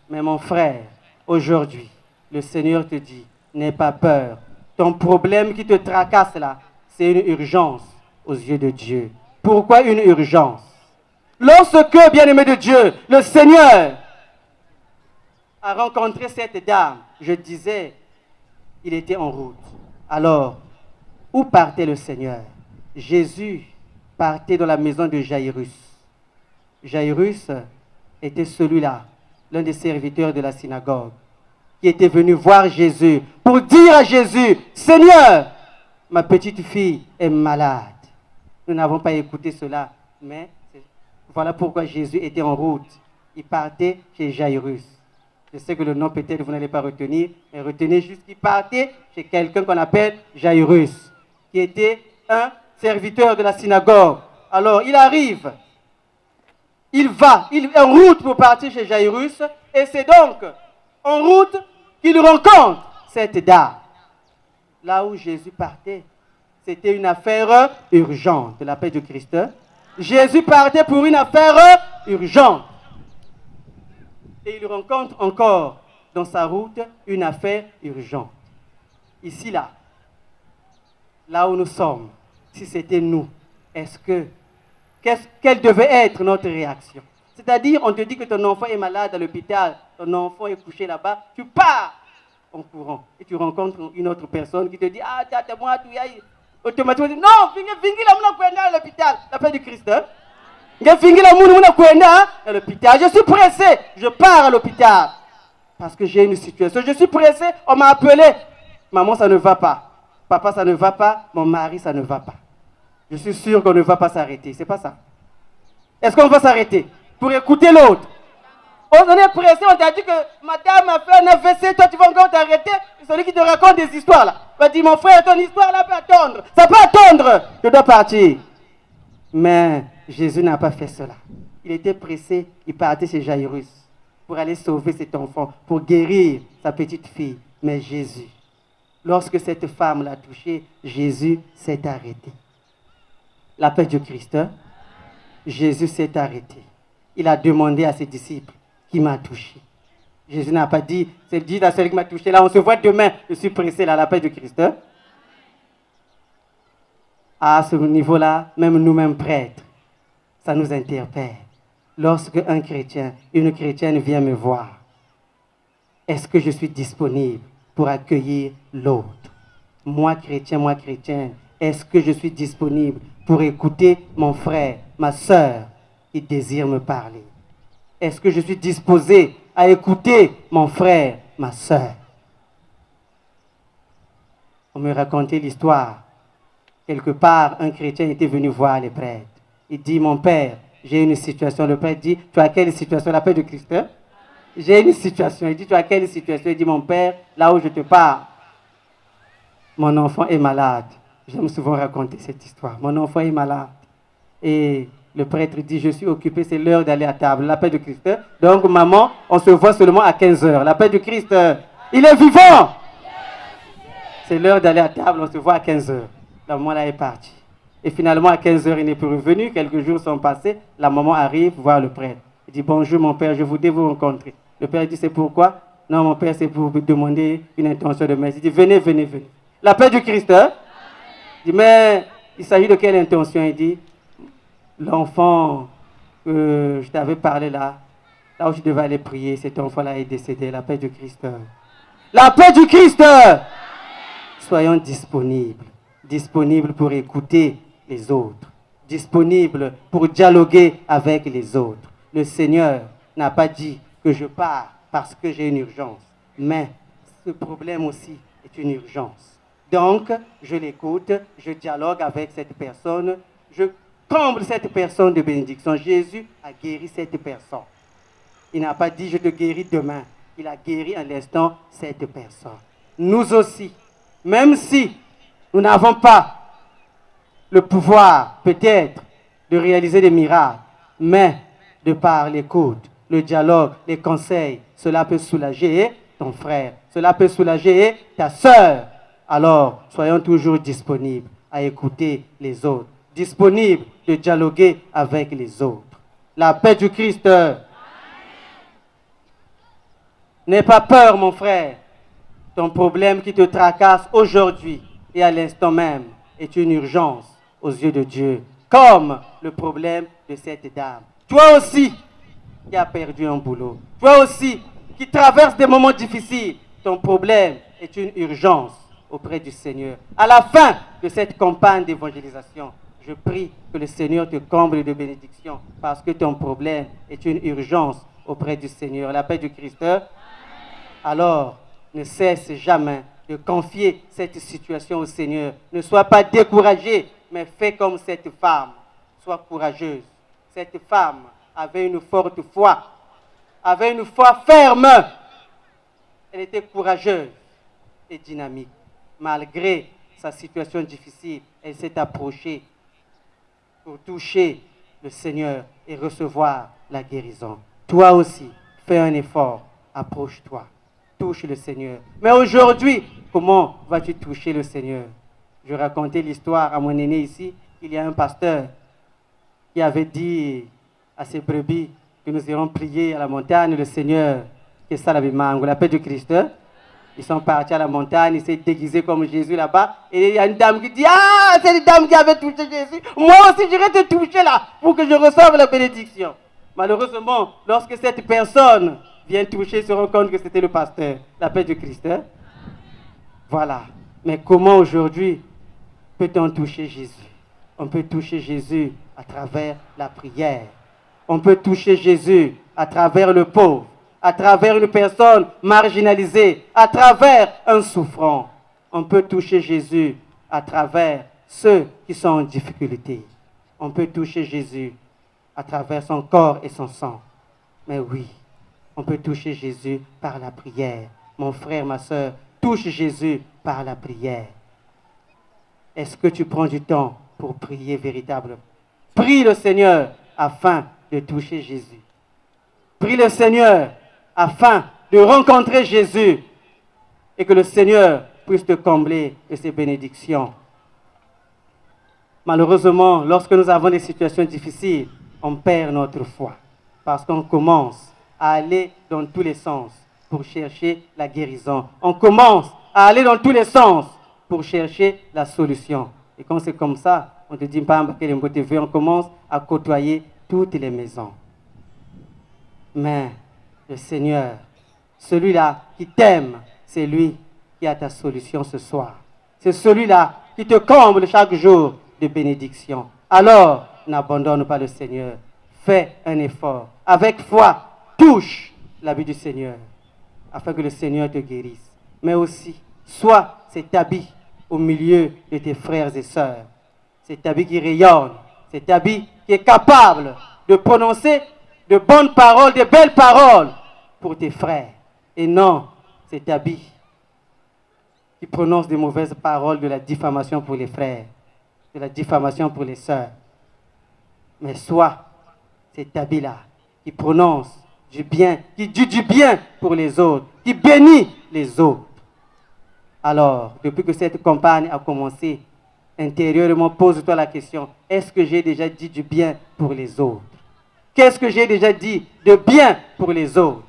Mais mon frère, aujourd'hui, le Seigneur te dit, n'aie pas peur. Ton problème qui te tracasse là, c'est une urgence aux yeux de Dieu. Pourquoi une urgence? Lorsque, bien-aimé de Dieu, le Seigneur a rencontré cette dame, je disais, il était en route. Alors, où partait le Seigneur? Jésus partait dans la maison de Jaïrus. Jaïrus était celui-là, l'un des serviteurs de la synagogue, qui était venu voir Jésus pour dire à Jésus, Seigneur, ma petite fille est malade. Nous n'avons pas écouté cela, mais voilà pourquoi Jésus était en route. Il partait chez Jaïrus. Je sais que le nom peut-être vous n'allez pas retenir, mais retenez juste qu'il partait chez quelqu'un qu'on appelle Jaïrus, qui était un serviteur de la synagogue. Alors il arrive, il est en route pour partir chez Jaïrus, et c'est donc en route qu'il rencontre cette dame. Là où Jésus partait, c'était une affaire urgente de la paix du Christ. Jésus partait pour une affaire urgente. Et il rencontre encore dans sa route une affaire urgente. Ici, là où nous sommes, si c'était nous, quelle devait être notre réaction? C'est-à-dire, on te dit que ton enfant est malade à l'hôpital, ton enfant est couché là-bas, tu pars en courant et tu rencontres une autre personne qui te dit, ah, moi, tu y as... Automatiquement, non, fingi la mouna kwenda à l'hôpital, la paix du Christ. Fingi la mouna kwenda à l'hôpital. Je suis pressé, je pars à l'hôpital parce que j'ai une situation. Je suis pressé, on m'a appelé. Maman, ça ne va pas. Papa, ça ne va pas. Mon mari, ça ne va pas. Je suis sûr qu'on ne va pas s'arrêter. C'est pas ça. Est-ce qu'on va s'arrêter pour écouter l'autre? On est pressé, on t'a dit que madame a fait un AVC, toi tu vas encore t'arrêter. Celui qui te raconte des histoires là va dire, mon frère, ton histoire là peut attendre. Ça peut attendre. Je dois partir. Mais Jésus n'a pas fait cela. Il était pressé, il partait chez Jaïrus pour aller sauver cet enfant, pour guérir sa petite fille. Mais Jésus, lorsque cette femme l'a touché, Jésus s'est arrêté. La paix du Christ, Jésus s'est arrêté. Il a demandé à ses disciples, qui m'a touché. Jésus n'a pas dit, c'est dit à celui qui m'a touché, là on se voit demain, je suis pressé là, la paix du Christ. À ce niveau-là, même nous-mêmes prêtres, ça nous interpelle. Lorsque un chrétien, une chrétienne vient me voir, est-ce que je suis disponible pour accueillir l'autre? Moi chrétien, est-ce que je suis disponible pour écouter mon frère, ma soeur qui désire me parler? Est-ce que je suis disposé à écouter mon frère, ma soeur? On me racontait l'histoire. Quelque part, un chrétien était venu voir les prêtres. Il dit, mon père, j'ai une situation. Le prêtre dit, tu as quelle situation? La paix de Christ. J'ai une situation. Il dit, tu as quelle situation? Il dit, mon père, là où je te parle, mon enfant est malade. J'aime souvent raconter cette histoire. Mon enfant est malade. Et le prêtre dit, je suis occupé, c'est l'heure d'aller à table. La paix du Christ. Donc, maman, on se voit seulement à 15 heures. La paix du Christ, il est vivant. C'est l'heure d'aller à table, on se voit à 15 heures. La maman là est partie. Et finalement, à 15 heures, il n'est plus revenu. Quelques jours sont passés. La maman arrive voir le prêtre. Il dit, bonjour mon père, je voudrais vous rencontrer. Le père dit, c'est pourquoi? Non, mon père, c'est pour vous demander une intention de messe. Il dit, venez, venez, venez. La paix du Christ, hein? Il dit, mais il s'agit de quelle intention? Il dit, l'enfant que je t'avais parlé là où je devais aller prier, cet enfant-là est décédé. La paix du Christ. La paix du Christ! Soyons disponibles. Disponibles pour écouter les autres. Disponibles pour dialoguer avec les autres. Le Seigneur n'a pas dit que je pars parce que j'ai une urgence. Mais ce problème aussi est une urgence. Donc, je l'écoute, je dialogue avec cette personne, je comble cette personne de bénédiction. Jésus a guéri cette personne. Il n'a pas dit je te guéris demain. Il a guéri à l'instant cette personne. Nous aussi, même si nous n'avons pas le pouvoir peut-être de réaliser des miracles, mais de par l'écoute, le dialogue, les conseils, cela peut soulager ton frère, cela peut soulager ta sœur. Alors, soyons toujours disponibles à écouter les autres, disponibles de dialoguer avec les autres. La paix du Christ. N'aie pas peur, mon frère. Ton problème qui te tracasse aujourd'hui et à l'instant même est une urgence aux yeux de Dieu, comme le problème de cette dame. Toi aussi qui as perdu un boulot, toi aussi qui traverses des moments difficiles, ton problème est une urgence auprès du Seigneur. À la fin de cette campagne d'évangélisation, je prie que le Seigneur te comble de bénédictions parce que ton problème est une urgence auprès du Seigneur. La paix du Christ. Alors, ne cesse jamais de confier cette situation au Seigneur. Ne sois pas découragé, mais fais comme cette femme. Sois courageuse. Cette femme avait une forte foi, avait une foi ferme. Elle était courageuse et dynamique. Malgré sa situation difficile, elle s'est approchée pour toucher le Seigneur et recevoir la guérison. Toi aussi, fais un effort, approche-toi. Touche le Seigneur. Mais aujourd'hui, comment vas-tu toucher le Seigneur? Je racontais l'histoire à mon aîné ici. Il y a un pasteur qui avait dit à ses brebis que nous irons prier à la montagne, le Seigneur, qui est Salabimango, la paix du Christ. Ils sont partis à la montagne, ils s'est déguisés comme Jésus là-bas. Et il y a une dame qui dit, ah, c'est une dame qui avait touché Jésus. Moi aussi, j'irai te toucher là pour que je reçoive la bénédiction. Malheureusement, lorsque cette personne vient toucher, se rend compte que c'était le pasteur. La paix du Christ. Voilà. Mais comment aujourd'hui peut-on toucher Jésus? On peut toucher Jésus à travers la prière. On peut toucher Jésus à travers le pauvre, à travers une personne marginalisée, à travers un souffrant. On peut toucher Jésus à travers ceux qui sont en difficulté. On peut toucher Jésus à travers son corps et son sang. Mais oui, on peut toucher Jésus par la prière. Mon frère, ma soeur, touche Jésus par la prière. Est-ce que tu prends du temps pour prier véritablement? Prie le Seigneur afin de toucher Jésus. Prie le Seigneur afin de rencontrer Jésus et que le Seigneur puisse te combler de ses bénédictions. Malheureusement, lorsque nous avons des situations difficiles, on perd notre foi parce qu'on commence à aller dans tous les sens pour chercher la guérison. On commence à aller dans tous les sens pour chercher la solution. Et quand c'est comme ça, on te dit, on commence à côtoyer toutes les maisons. Mais le Seigneur, celui-là qui t'aime, c'est lui qui a ta solution ce soir. C'est celui-là qui te comble chaque jour de bénédiction. Alors, n'abandonne pas le Seigneur. Fais un effort. Avec foi, touche l'habit du Seigneur, afin que le Seigneur te guérisse. Mais aussi, sois cet habit au milieu de tes frères et sœurs. Cet habit qui rayonne, cet habit qui est capable de prononcer de bonnes paroles, de belles paroles pour tes frères. Et non, cet habit qui prononce de mauvaises paroles, de la diffamation pour les frères, de la diffamation pour les sœurs. Mais sois cet habit-là qui prononce du bien, qui dit du bien pour les autres, qui bénit les autres. Alors, depuis que cette campagne a commencé, intérieurement, pose-toi la question, est-ce que j'ai déjà dit du bien pour les autres? Qu'est-ce que j'ai déjà dit de bien pour les autres?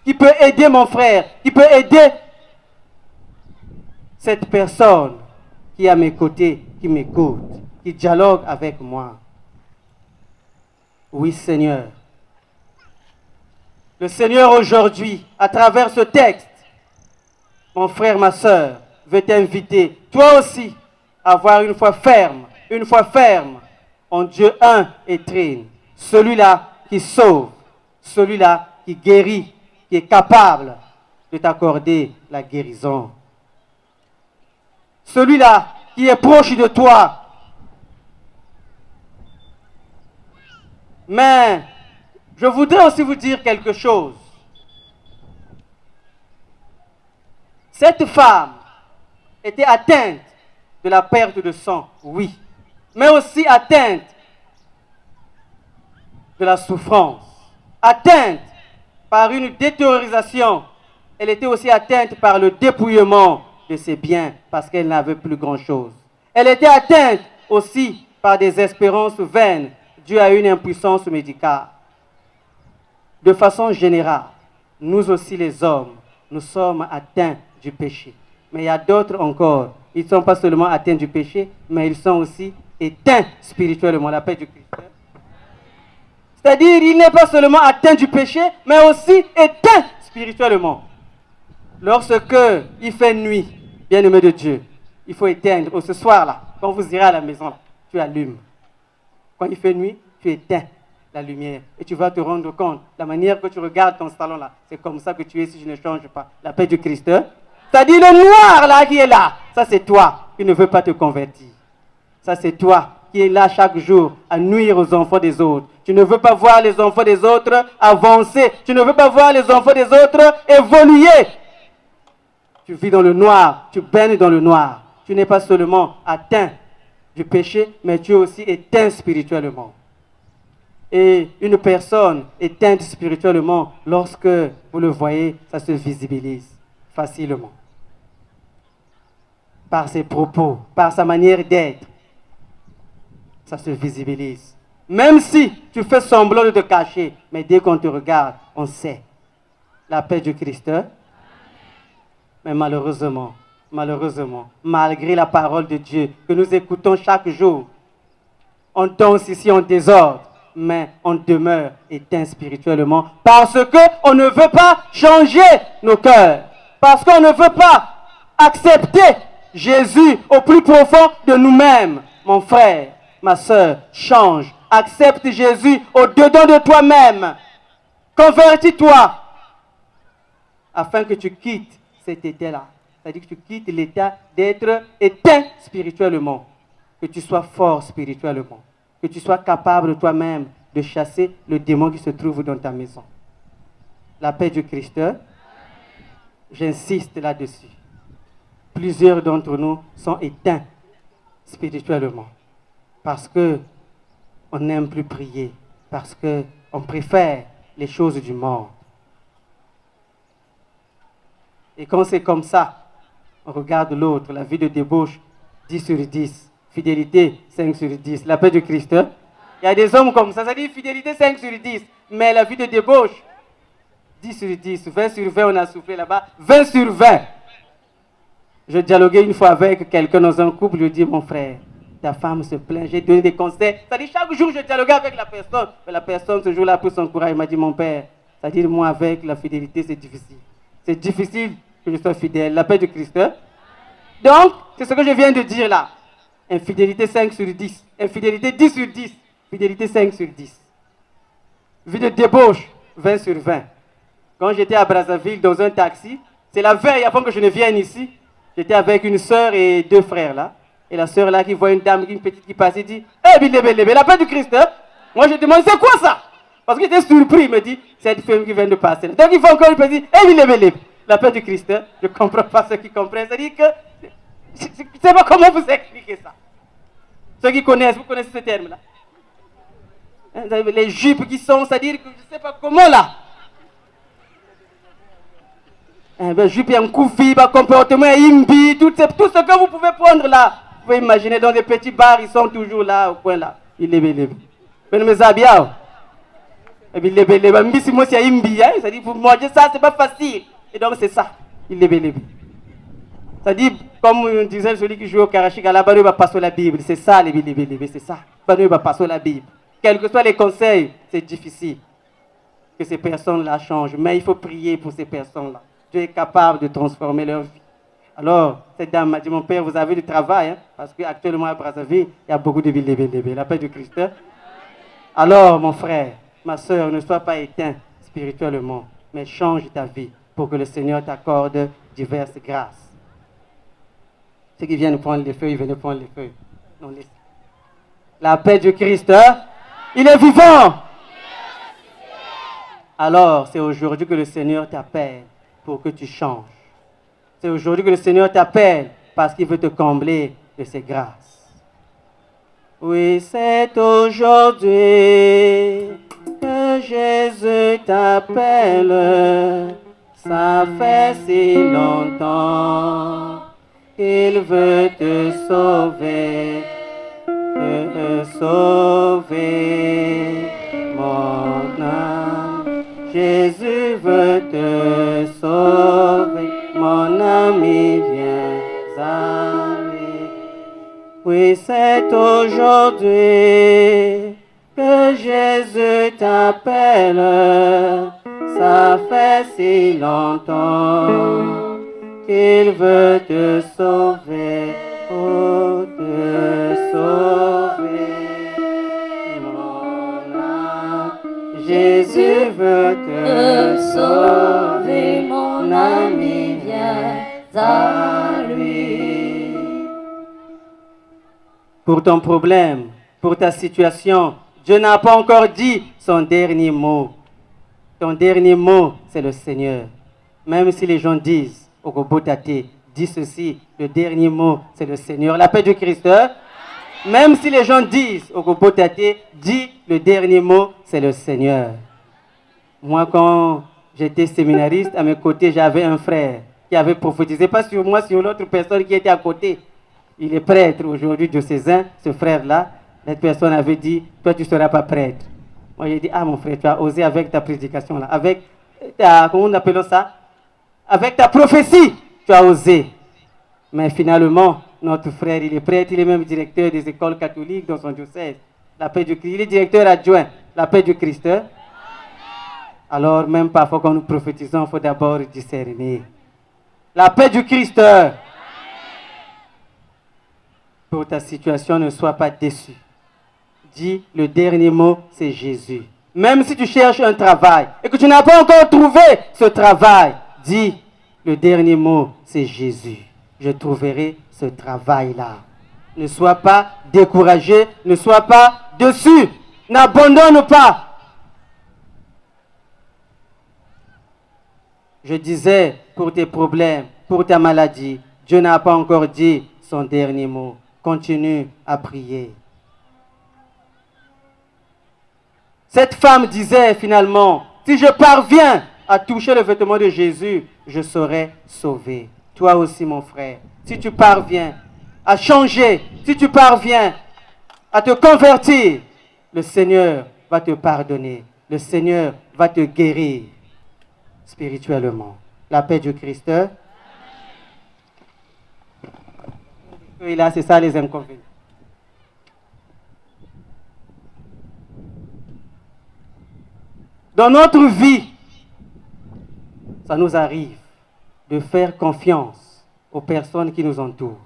qui peut aider mon frère, qui peut aider cette personne qui est à mes côtés, qui m'écoute, qui dialogue avec moi. Oui, Seigneur. Le Seigneur aujourd'hui, à travers ce texte, mon frère, ma soeur, veut t'inviter, toi aussi, à avoir une foi ferme en Dieu un et trine. Celui-là qui sauve, celui-là qui guérit, qui est capable de t'accorder la guérison. Celui-là qui est proche de toi. Mais je voudrais aussi vous dire quelque chose. Cette femme était atteinte de la perte de sang, oui, mais aussi atteinte de la souffrance, atteinte par une détériorisation. Elle était aussi atteinte par le dépouillement de ses biens parce qu'elle n'avait plus grand-chose. Elle était atteinte aussi par des espérances vaines dues à une impuissance médicale. De façon générale, nous aussi les hommes, nous sommes atteints du péché. Mais il y a d'autres encore, ils ne sont pas seulement atteints du péché, mais ils sont aussi éteints spirituellement, la paix du Christ. C'est-à-dire, il n'est pas seulement atteint du péché, mais aussi éteint spirituellement. Lorsque il fait nuit, bien-aimé de Dieu, il faut éteindre. Ce soir-là, quand vous irez à la maison, tu allumes. Quand il fait nuit, tu éteins la lumière. Et tu vas te rendre compte, la manière que tu regardes ton salon-là, c'est comme ça que tu es si je ne change pas. La paix du Christ. C'est-à-dire le noir là qui est là, ça c'est toi qui ne veux pas te convertir. Ça c'est toi qui es là chaque jour à nuire aux enfants des autres. Tu ne veux pas voir les enfants des autres avancer. Tu ne veux pas voir les enfants des autres évoluer. Tu vis dans le noir, tu baignes dans le noir. Tu n'es pas seulement atteint du péché, mais tu es aussi éteint spirituellement. Et une personne éteinte spirituellement, lorsque vous le voyez, ça se visibilise facilement. Par ses propos, par sa manière d'être, ça se visibilise. Même si tu fais semblant de te cacher, mais dès qu'on te regarde, on sait. La paix du Christ. Mais malheureusement, malgré la parole de Dieu que nous écoutons chaque jour, on danse ici en désordre, mais on demeure éteint spirituellement parce qu'on ne veut pas changer nos cœurs, parce qu'on ne veut pas accepter Jésus au plus profond de nous-mêmes. Mon frère, ma soeur, change, accepte Jésus au-dedans de toi-même, convertis-toi afin que tu quittes cet état-là. C'est-à-dire que tu quittes l'état d'être éteint spirituellement, que tu sois fort spirituellement, que tu sois capable toi-même de chasser le démon qui se trouve dans ta maison. La paix du Christ, j'insiste là-dessus. Plusieurs d'entre nous sont éteints spirituellement parce qu'on n'aime plus prier, parce qu'on préfère les choses du monde. Et quand c'est comme ça, on regarde l'autre, la vie de débauche, 10 sur 10. Fidélité, 5 sur 10. La paix du Christ. Il y a des hommes comme ça dit fidélité 5 sur 10. Mais la vie de débauche, 10 sur 10. 20 sur 20, on a soufflé là-bas. 20 sur 20. Je dialoguais une fois avec quelqu'un dans un couple, je lui dis, mon frère, ta femme se plaint, j'ai donné des conseils. C'est-à-dire chaque jour, je dialoguais avec la personne. Mais la personne, ce jour-là, pour son courage, il m'a dit, mon père, c'est-à-dire moi, avec la fidélité, c'est difficile. C'est difficile que je sois fidèle. La paix du Christ. Donc, c'est ce que je viens de dire là. Infidélité 5 sur 10. Infidélité 10 sur 10. Fidélité 5 sur 10. Vie de débauche, 20 sur 20. Quand j'étais à Brazzaville dans un taxi, c'est la veille avant que je ne vienne ici, j'étais avec une soeur et 2 frères là. Et la soeur là qui voit une dame, une petite qui passe, elle dit « Eh, bilé, la paix du Christ. Moi je demande « C'est quoi ça ?» Parce qu'il était surpris, il me dit « C'est une femme qui vient de passer. » Donc il faut encore lui dire « Eh, bilé, la paix du Christ. » Je ne comprends pas ceux qui comprennent. C'est-à-dire que je ne sais pas comment vous expliquer ça. Ceux qui connaissent, vous connaissez ce terme-là. Les jupes qui sont, c'est-à-dire que je ne sais pas comment là. Jupe, un koufi, comportement, imbi, tout ce que vous pouvez prendre là. Vous pouvez imaginer dans des petits bars, ils sont toujours là, au coin là. Il est. Mais mes habits, Et puis, ça dit, pour manger ça, c'est pas facile. Et donc, c'est ça. Ça dit, comme disait celui qui joue au Karachik, à la bas va passer la Bible. C'est ça, c'est ça. Banoui va passer la Bible. Quels que soient les conseils, c'est difficile que ces personnes-là changent. Mais il faut prier pour ces personnes-là. Dieu est capable de transformer leur vie. Alors, cette dame m'a dit, mon père, vous avez du travail, hein, parce qu'actuellement à Brazzaville, il y a beaucoup de villes, la paix du Christ. Alors, mon frère, ma soeur, ne sois pas éteint spirituellement, mais change ta vie pour que le Seigneur t'accorde diverses grâces. Ceux qui viennent prendre les feuilles, venez prendre les feuilles. Non, laisse. La paix du Christ, hein, il est vivant. Alors, c'est aujourd'hui que le Seigneur t'appelle pour que tu changes. C'est aujourd'hui que le Seigneur t'appelle parce qu'il veut te combler de ses grâces. Oui, c'est aujourd'hui que Jésus t'appelle. Ça fait si longtemps qu'il veut te sauver. Te sauver, mon âme. Jésus veut te sauver. Mon ami, viens à lui. Oui, c'est aujourd'hui que Jésus t'appelle. Ça fait si longtemps qu'il veut te sauver. Oh, te sauver, mon âme. Jésus veut te sauver, mon ami, viens à lui. Pour ton problème, pour ta situation, Dieu n'a pas encore dit son dernier mot. Ton dernier mot, c'est le Seigneur. Même si les gens disent, Ogobotate, dis ceci, le dernier mot, c'est le Seigneur. La paix du Christ. Même si les gens disent, Ogobotate, dis le dernier mot, c'est le Seigneur. Moi, quand j'étais séminariste, à mes côtés, j'avais un frère qui avait prophétisé, pas sur moi, sur l'autre personne qui était à côté. Il est prêtre aujourd'hui, diocésain, ce frère-là. Cette personne avait dit, toi, tu ne seras pas prêtre. Moi, j'ai dit, ah, mon frère, tu as osé avec ta prédication-là, avec ta, comment on appelle ça? Avec ta prophétie, tu as osé. Mais finalement, notre frère, il est prêtre, il est même directeur des écoles catholiques dans son diocèse. La paix du Christ, il est directeur adjoint. La paix du Christ. Alors, même parfois, quand nous prophétisons, il faut d'abord discerner. La paix du Christ. Pour ta situation, ne sois pas déçu. Dis, le dernier mot, c'est Jésus. Même si tu cherches un travail et que tu n'as pas encore trouvé ce travail, dis, le dernier mot, c'est Jésus. Je trouverai ce travail-là. Ne sois pas découragé, ne sois pas déçu. N'abandonne pas. Je disais, pour tes problèmes, pour ta maladie, Dieu n'a pas encore dit son dernier mot. Continue à prier. Cette femme disait finalement, si je parviens à toucher le vêtement de Jésus, je serai sauvé. Toi aussi, mon frère, si tu parviens à changer, si tu parviens à te convertir, le Seigneur va te pardonner. Le Seigneur va te guérir spirituellement. La paix du Christ. Et là, c'est ça les inconvénients. Dans notre vie, ça nous arrive de faire confiance aux personnes qui nous entourent.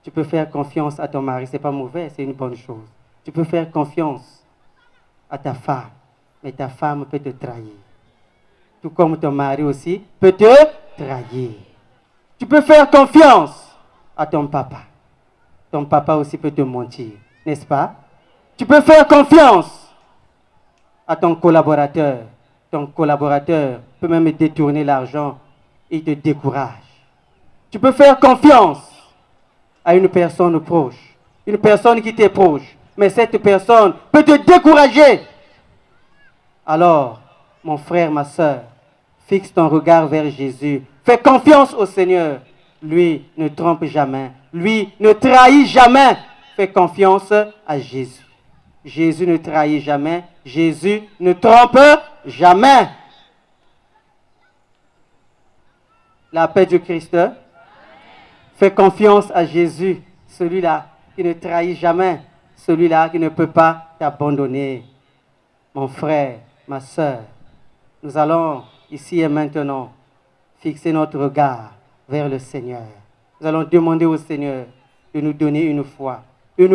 Tu peux faire confiance à ton mari, ce n'est pas mauvais, c'est une bonne chose. Tu peux faire confiance à ta femme, mais ta femme peut te trahir. Tout comme ton mari aussi peut te trahir. Tu peux faire confiance à ton papa. Ton papa aussi peut te mentir, n'est-ce pas? Tu peux faire confiance à ton collaborateur. Ton collaborateur peut même détourner l'argent et te décourage. Tu peux faire confiance à une personne proche, une personne qui t'est proche, mais cette personne peut te décourager. Alors, mon frère, ma soeur, fixe ton regard vers Jésus. Fais confiance au Seigneur. Lui ne trompe jamais. Lui ne trahit jamais. Fais confiance à Jésus. Jésus ne trahit jamais. Jésus ne trompe jamais. La paix du Christ. Fais confiance à Jésus, celui-là qui ne trahit jamais, celui-là qui ne peut pas t'abandonner. Mon frère, ma soeur, nous allons ici et maintenant fixer notre regard vers le Seigneur. Nous allons demander au Seigneur de nous donner une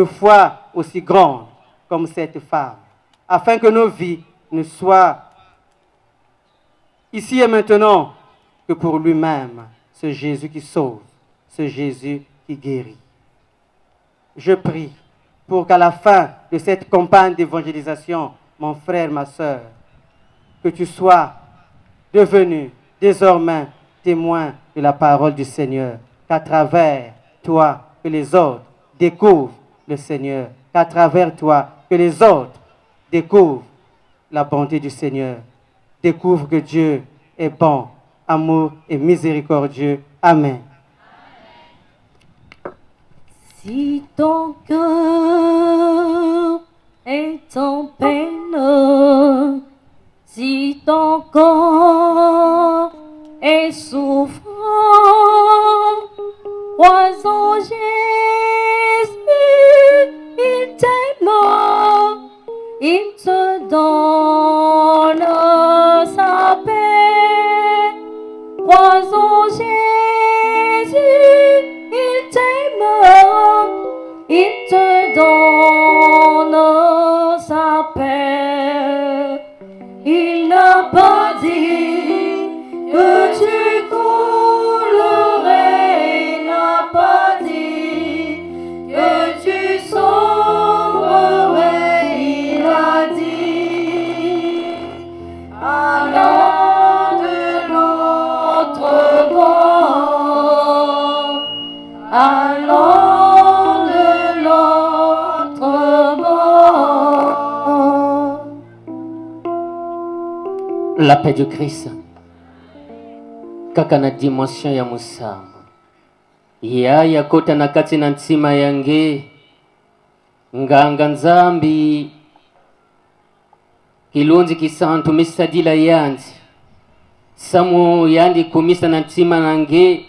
foi aussi grande comme cette femme, afin que nos vies ne soient ici et maintenant que pour lui-même, ce Jésus qui sauve, ce Jésus qui guérit. Je prie pour qu'à la fin de cette campagne d'évangélisation, mon frère, ma soeur, que tu sois devenu désormais témoin de la parole du Seigneur, qu'à travers toi, que les autres découvrent le Seigneur, qu'à travers toi, que les autres découvrent la bonté du Seigneur, découvrent que Dieu est bon, amour et miséricordieux. Amen. Si ton cœur est en peine, si ton corps est souffrant, crois en Jésus, il t'aime, il te donne sa paix. Crois en Jésus, il t'aime, il te donne sa paix. Il n'a pas dit que tu coulerais, il n'a pas dit que tu sombrerais, il a dit allons de l'autre bord, allons de l'autre bord. La paix du Christ kaka na dimension ya musama yaya kota na kati na ntima yange nganga nzambi kilunzi kisantu misadila yandi samu yandi kumisa na ntima nange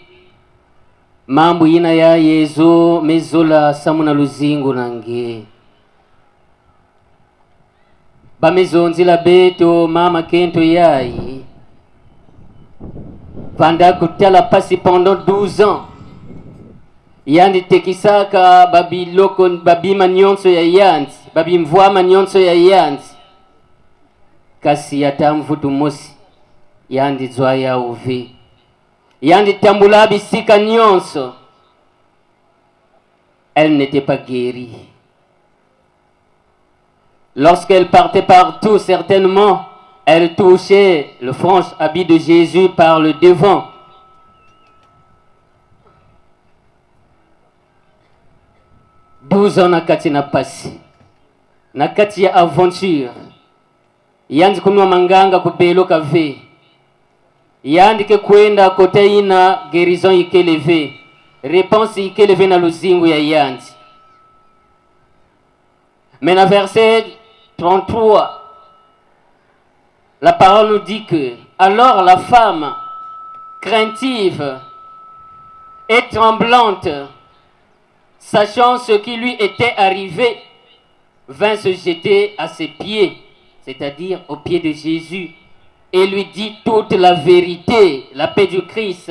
mambu yina ya yezo mezola samu na luzingu nange bamezonzila beto mama kento yayi Panda kutala pasi pendant 12 ans. Yandi tekisaka babi loko babi manyonso ya yandi, babi mvua manyonso ya yandi. Kasi yatamvutu mosi, yandi zwa ya uvi. Yandi tambula bisika nyonso. Elle n'était pas guérie. Lorsqu'elle partait partout, certainement, elle touchait le franche habit de Jésus par le devant. Douze ans nakati na pasi. Nakati ya aventure. Yandi kunwa manganga kupelo kave. Yandi ke kwenda kote ina guérison ikeleve. Réponse ikeleve na luzingu ya yandi. Mais na verset 33, la parole nous dit que alors la femme craintive et tremblante, sachant ce qui lui était arrivé, vint se jeter à ses pieds, c'est-à-dire aux pieds de Jésus, et lui dit toute la vérité, la paix du Christ.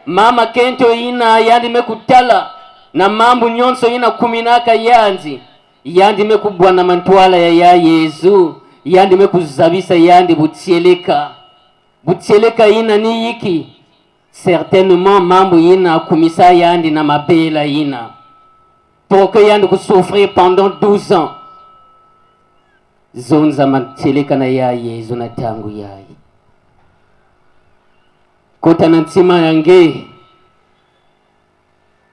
Mama kento ina yandi mekutala na mambu nyonso ina kuminaka yandi yandi mekubwana mantwala ya Yesu yandi mekuzabisa yandi butieleka ina ni yiki certainement mambu ina kumisa yandi na mabela ina pour que yandi kusouffrir pendant 12 ans zonza matieleka na ya Yesu na tangu yayi kota na ntima yange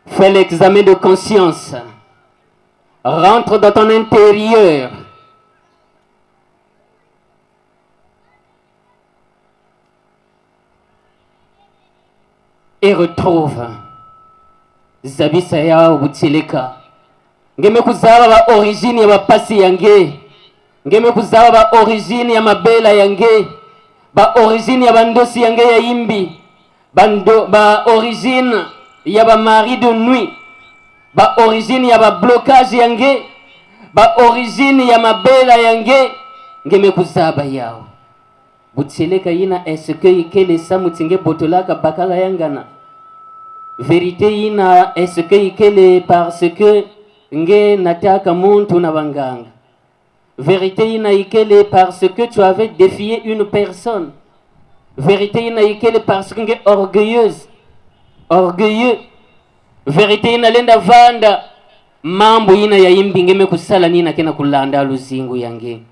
fais l'examen de conscience. Rentre dans ton intérieur. Et retrouve zabisa yao butileka. Ngeme kuzala ba origine ya bapasi yange. ngeme kuzaba ba origine ya mabela yange, ba origine ya bandosi yange ya imbi, ba origine ya ba mari de nuit, ba origine ya ba blocage yange, ba origine ya mabela yange, ngeme kuzaba yao. Butseleka yina eske ikele samutinge botolaka bakala yangana. Vérité yina eske ikele parce que nge nataka muntu na banganga. Vérité yina ikele parce que tu avais défié une personne. Vérité yina ikele parce que nge orgueilleuse. Orgueilleux. Vérité yina lenda vanda mambo yina ya imbi ngeme kusala nina kena kulanda luzingu yange.